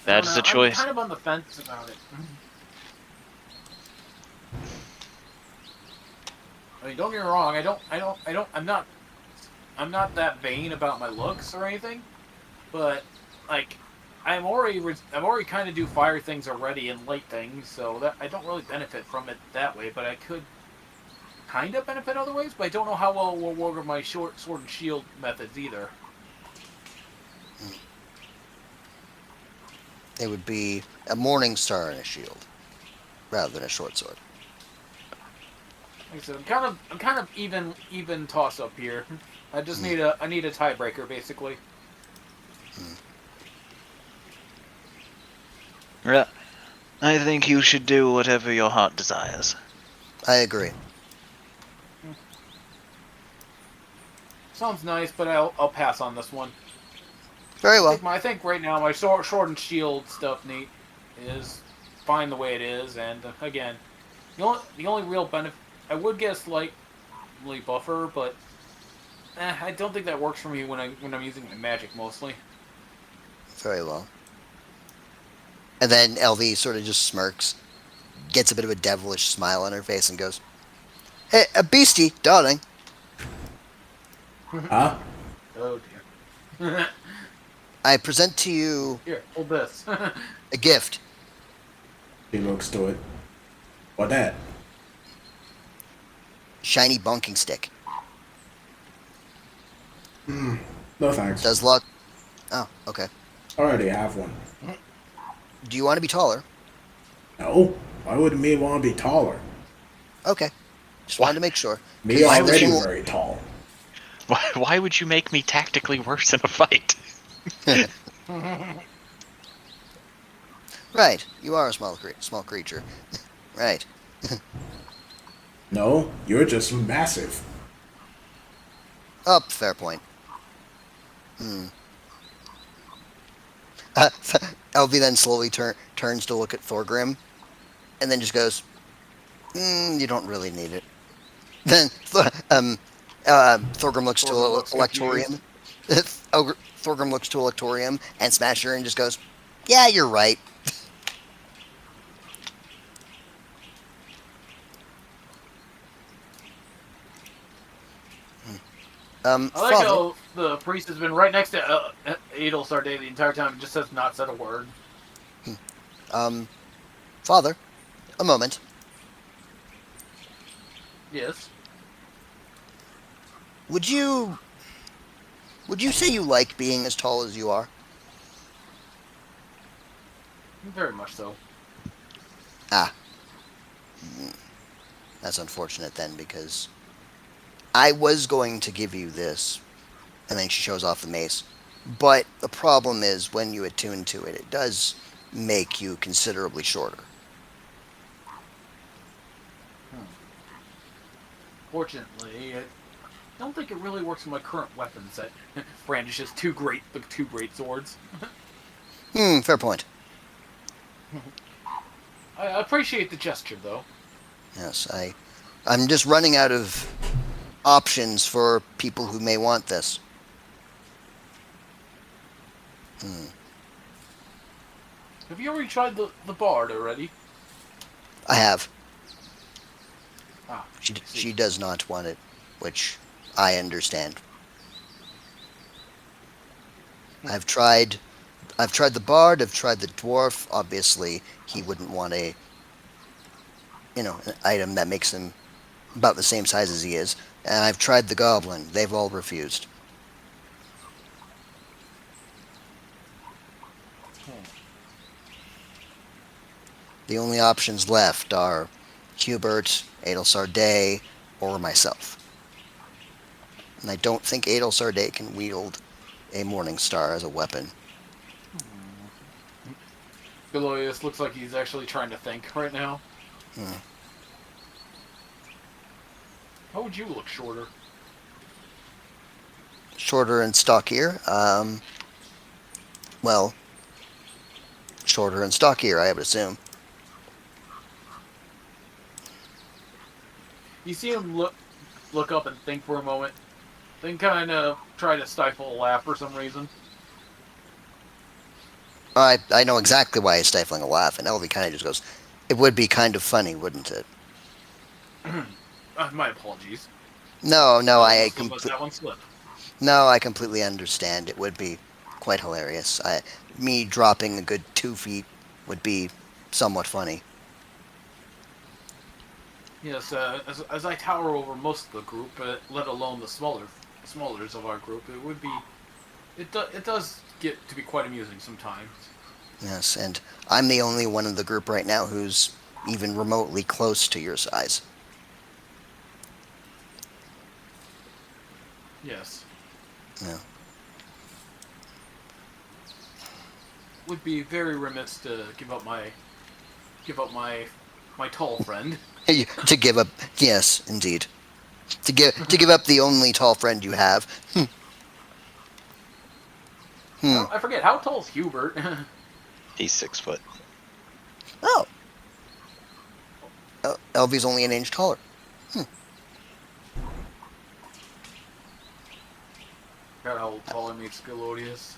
That is a choice. I'm kind of on the fence about it. I mean, don't get me wrong. I'm not that vain about my looks or anything, but like, I'm already kind of do fire things already and light things, so that I don't really benefit from it that way. But I could kind of benefit other ways. But I don't know how well it will work with my short sword and shield methods either. It would be a morning star and a shield, rather than a short sword. Like I said, I'm kind of even toss up here. I just need a tiebreaker basically. Right. I think you should do whatever your heart desires. I agree. Sounds nice, but I'll pass on this one. Very well. I think right now my sword and shield stuff is fine the way it is, and again, the only real benefit I would get a slightly buffer, but I don't think that works for me when I'm using my magic mostly. Very well. And then LV sort of just smirks, gets a bit of a devilish smile on her face, and goes, "Hey, a beastie, darling." Huh? Oh dear. I present to you Here, hold this. a gift. He looks to it. What that? Shiny bonking stick. No thanks. Does lot. Oh, okay. I already have one. Do you want to be taller? No? Why would me want to be taller? Okay. Just wanted to make sure. Me Why would already you- very tall. Why would you make me tactically worse in a fight? Right. You are a small creature. Right. No, you're just massive. Oh, fair point. LV then slowly turns to look at Thorgrim, and then just goes, "You don't really need it." Then Thorgrim looks to Electorium. Thorgrim looks to Electorium and Smasher and just goes, "Yeah, you're right." I like Father, how the priest has been right next to Adelstar Day the entire time and just has not said a word. Father, a moment. Yes. Would you say you like being as tall as you are? Very much so. Ah. That's unfortunate then, because I was going to give you this, and then she shows off the mace. But the problem is, when you attune to it, it does make you considerably shorter. Fortunately, I don't think it really works with my current weapons that brandishes two great swords. Fair point. I appreciate the gesture, though. Yes, I'm just running out of options for people who may want this. Have you already tried the bard already? I have. Ah, She does not want it, which I understand. I've tried the bard, I've tried the dwarf. Obviously, he wouldn't want an item that makes him about the same size as he is. And I've tried the goblin. They've all refused. The only options left are Hubert, Adel Sarday, or myself. And I don't think Adel Sarday can wield a Morning Star as a weapon. Galoius looks like he's actually trying to think right now. How would you look shorter? Shorter and stockier? Well, shorter and stockier, I would assume. You see him look up and think for a moment, then kind of try to stifle a laugh for some reason. I know exactly why he's stifling a laugh, and Elvie kind of just goes, "It would be kind of funny, wouldn't it?" My apologies. No, I completely understand. It would be quite hilarious. Me dropping a good 2 feet would be somewhat funny. Yes, as I tower over most of the group, let alone the smallers of our group, it would be, it does get to be quite amusing sometimes. Yes, and I'm the only one in the group right now who's even remotely close to your size. Yes. Yeah. Would be very remiss to give up my tall friend. To give up, yes, indeed. To give up the only tall friend you have. I forget, how tall is Hubert? He's 6 foot. Oh. Elvie's only an inch taller. Forgot how taller makes Galodius.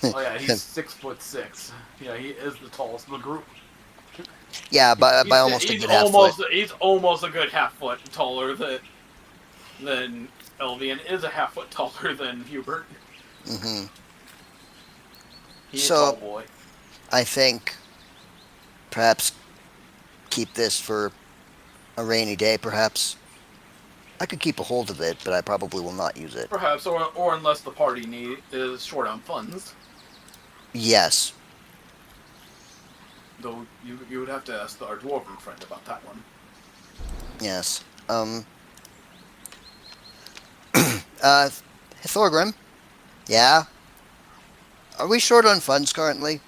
Oh yeah, he's 6'6". Yeah, he is the tallest in the group. Yeah, by almost a good half foot. He's almost a good half foot taller than Elvie, and is a half foot taller than Hubert. Mm-hmm. He's a tall boy. I think perhaps keep this for a rainy day, perhaps. I could keep a hold of it, but I probably will not use it. Perhaps, or unless the party is short on funds. Yes. Though you would have to ask our dwarven friend about that one. Yes. Thorgrim? Yeah? Are we short on funds currently?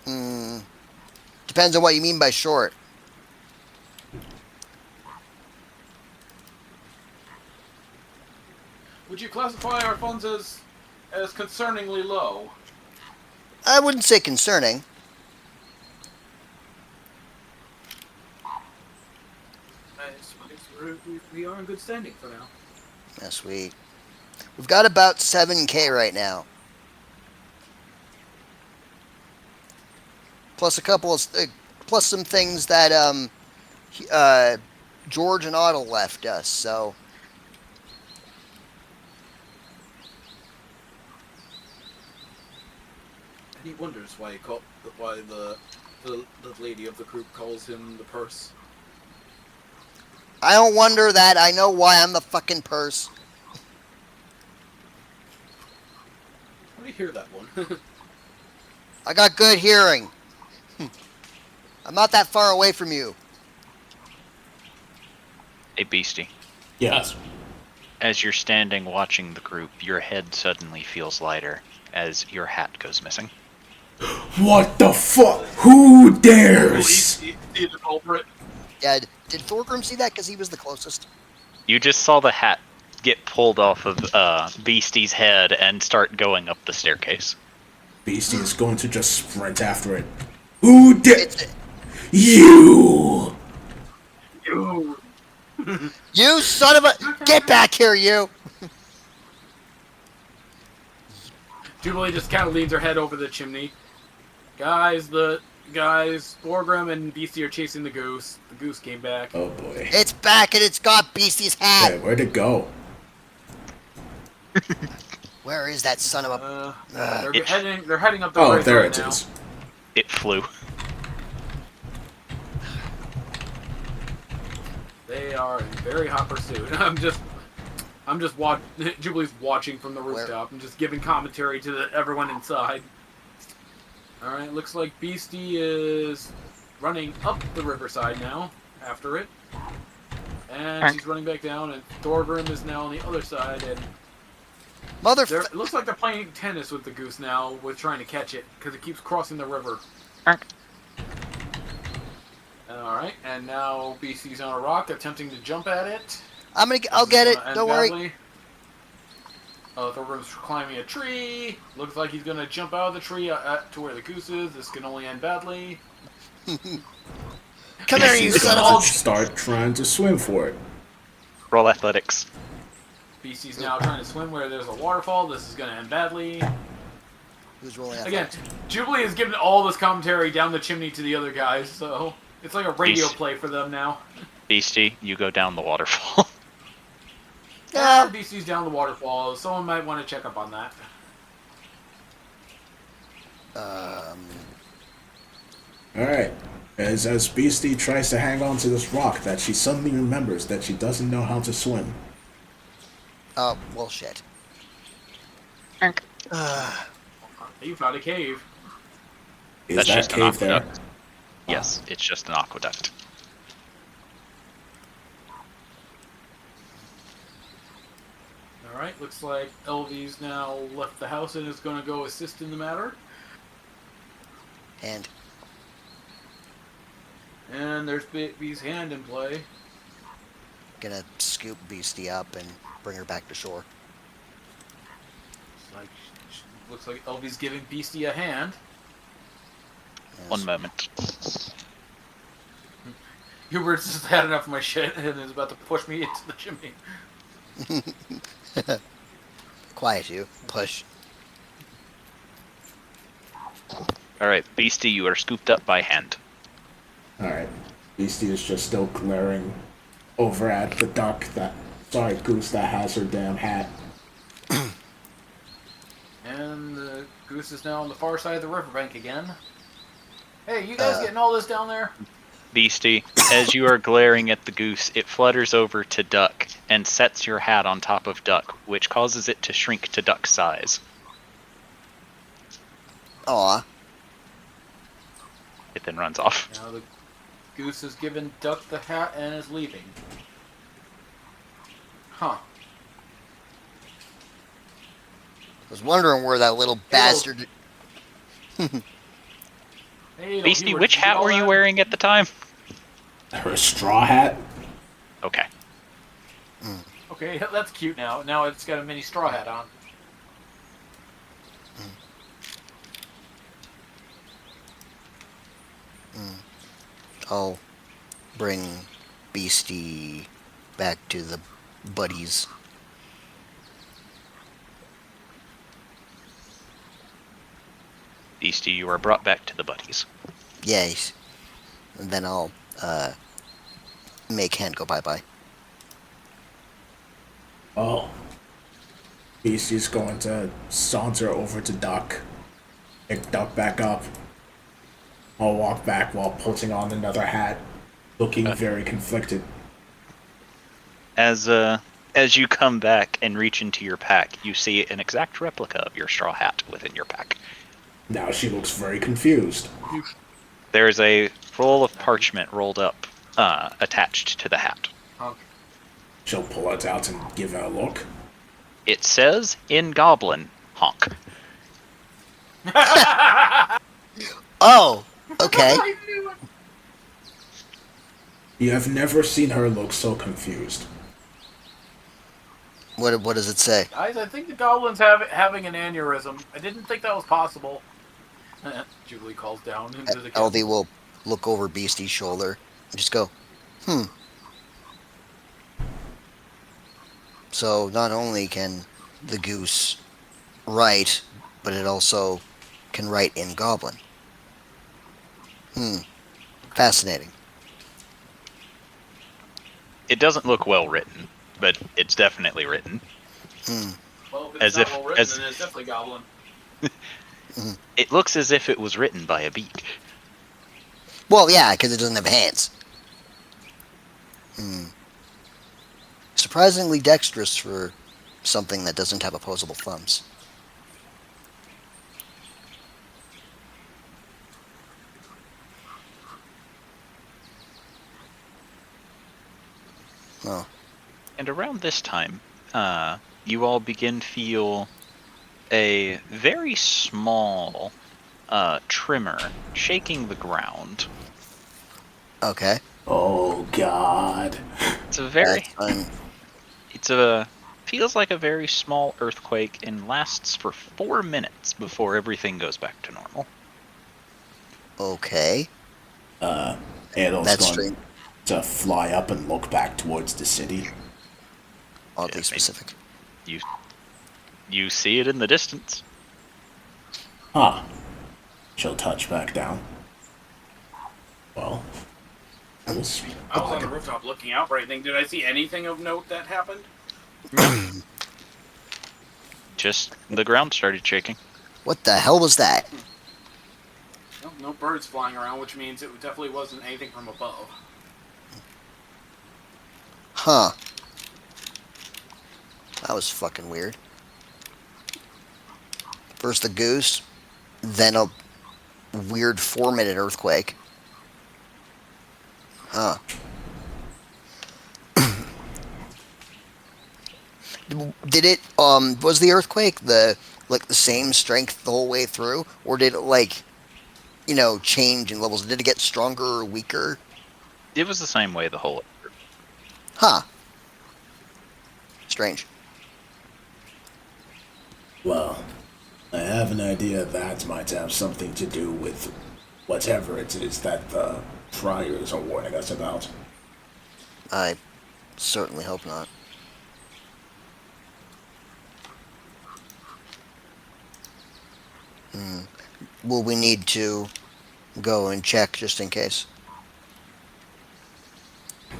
Depends on what you mean by short. Would you classify our funds as concerningly low? I wouldn't say concerning. We are in good standing for now. Yes, we've got about 7K right now. Plus a couple of plus some things that George and Otto left us. So And he wonders why the lady of the group calls him the purse. I don't wonder that. I know why I'm the fucking purse. Let me hear that one. I got good hearing. I'm not that far away from you. A beastie. Yes. As you're standing watching the group, your head suddenly feels lighter as your hat goes missing. What the fuck? Who dares? He the culprit. Yeah, did Thorgrim see that because he was the closest? You just saw the hat get pulled off of Beastie's head and start going up the staircase. Beastie is going to just sprint after it. Who dares? It's, You! You. you son of a... Get back here, you! Jubilee just kind of leans her head over the chimney. Guys, Thorgrim and Beastie are chasing the goose. The goose came back. Oh boy. It's back and it's got Beastie's hat! Hey, where'd it go? Where is that son of a... They're heading up the Oh, ridge there right it now. is. It flew. They are in very hot pursuit. Jubilee's watching from the rooftop and just giving commentary to everyone inside. Alright, looks like Beastie is running up the riverside now, after it. And she's running back down, and Thorgrim is now on the other side, and it looks like they're playing tennis with the goose now, with trying to catch it, because it keeps crossing the river. Alright, and now Beastie's on a rock, attempting to jump at it. I'll get it, don't worry. Badly. Thorgrim's climbing a tree. Looks like he's gonna jump out of the tree to where the goose is. This can only end badly. Come here, you Beastie's son going of to start trying to swim for it. Roll athletics. Beastie's now trying to swim where there's a waterfall. This is gonna end badly. Who's rolling Again, athletics? Jubilee is giving all this commentary down the chimney to the other guys, so it's like a radio Beast. play for them now. Beastie, you go down the waterfall. Yeah, Beastie's down the waterfall. Someone might want to check up on that. Alright. As Beastie tries to hang on to this rock, that she suddenly remembers that she doesn't know how to swim. Oh, well, shit. You found a cave. Is That's that just an cave there? aqueduct. Yes, it's just an aqueduct. Alright, looks like Elvie's now left the house and is going to go assist in the matter. And there's Bee's hand in play. gonna scoop Beastie up and bring her back to shore. Looks like Elvie's giving Beastie a hand. Yes. One moment. Hubert's just had enough of my shit and is about to push me into the chimney. Quiet, you. Push. Alright, Beastie, you are scooped up by hand. Alright. Beastie is just still glaring over at the goose that has her damn hat. And the goose is now on the far side of the riverbank again. Hey, you guys getting all this down there? Beastie, as you are glaring at the goose, it flutters over to Duck and sets your hat on top of Duck, which causes it to shrink to Duck's size. Aw. It then runs off. Now the goose has given Duck the hat and is leaving. Huh. I was wondering where that little bastard... Hey, Beastie, Hubert, which did you hat all were you that? wearing at the time? Her straw hat? Okay. Okay, that's cute now. Now it's got a mini straw hat on. I'll bring Beastie back to the buddies. Beastie, you are brought back to the buddies. Yes. And then I'll, make hand go bye-bye. Oh. Beastie's going to saunter over to Duck. Pick Duck back up. I'll walk back while putting on another hat, looking very conflicted. As you come back and reach into your pack, you see an exact replica of your straw hat within your pack. Now she looks very confused. There's a roll of parchment rolled up, attached to the hat. Okay. She'll pull it out and give it a look. It says in Goblin, honk. Oh, okay. I knew it. You have never seen her look so confused. What does it say? Guys, I think the goblin's having an aneurysm. I didn't think that was possible. Julie calls down into the LV kitchen. will look over Beastie's shoulder and just go, So not only can the goose write, but it also can write in Goblin. Fascinating. It doesn't look well written, but it's definitely written. Well, if As it's not if- well written, as- then it's definitely goblin. It looks as if it was written by a beak. Well, yeah, because it doesn't have hands. Surprisingly dexterous for something that doesn't have opposable thumbs. Oh. And around this time, you all begin to feel a very small tremor shaking the ground. Okay. Oh, God. It's a very, That's feels like a very small earthquake and lasts for 4 minutes before everything goes back to normal. okay. Adol's That's going strange. to fly up and look back towards the city. Oddly Yeah, specific. You see it in the distance. Huh. She'll touch back down. Well, we'll see. I was on the rooftop looking out for anything. Did I see anything of note that happened? Just the ground started shaking. What the hell was that? No birds flying around, which means it definitely wasn't anything from above. Huh. That was fucking weird. First the goose, then a weird 4-minute earthquake. Huh. Did it, was the earthquake the same strength the whole way through? Or did it, change in levels? Did it get stronger or weaker? It was the same way the whole. Huh. Strange. Well, I have an idea that might have something to do with whatever it is that the friars are warning us about. I certainly hope not. Will we need to go and check just in case?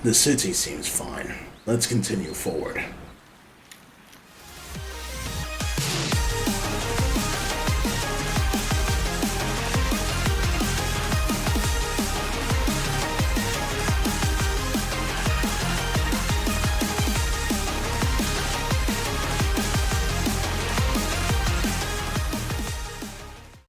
The city seems fine. Let's continue forward.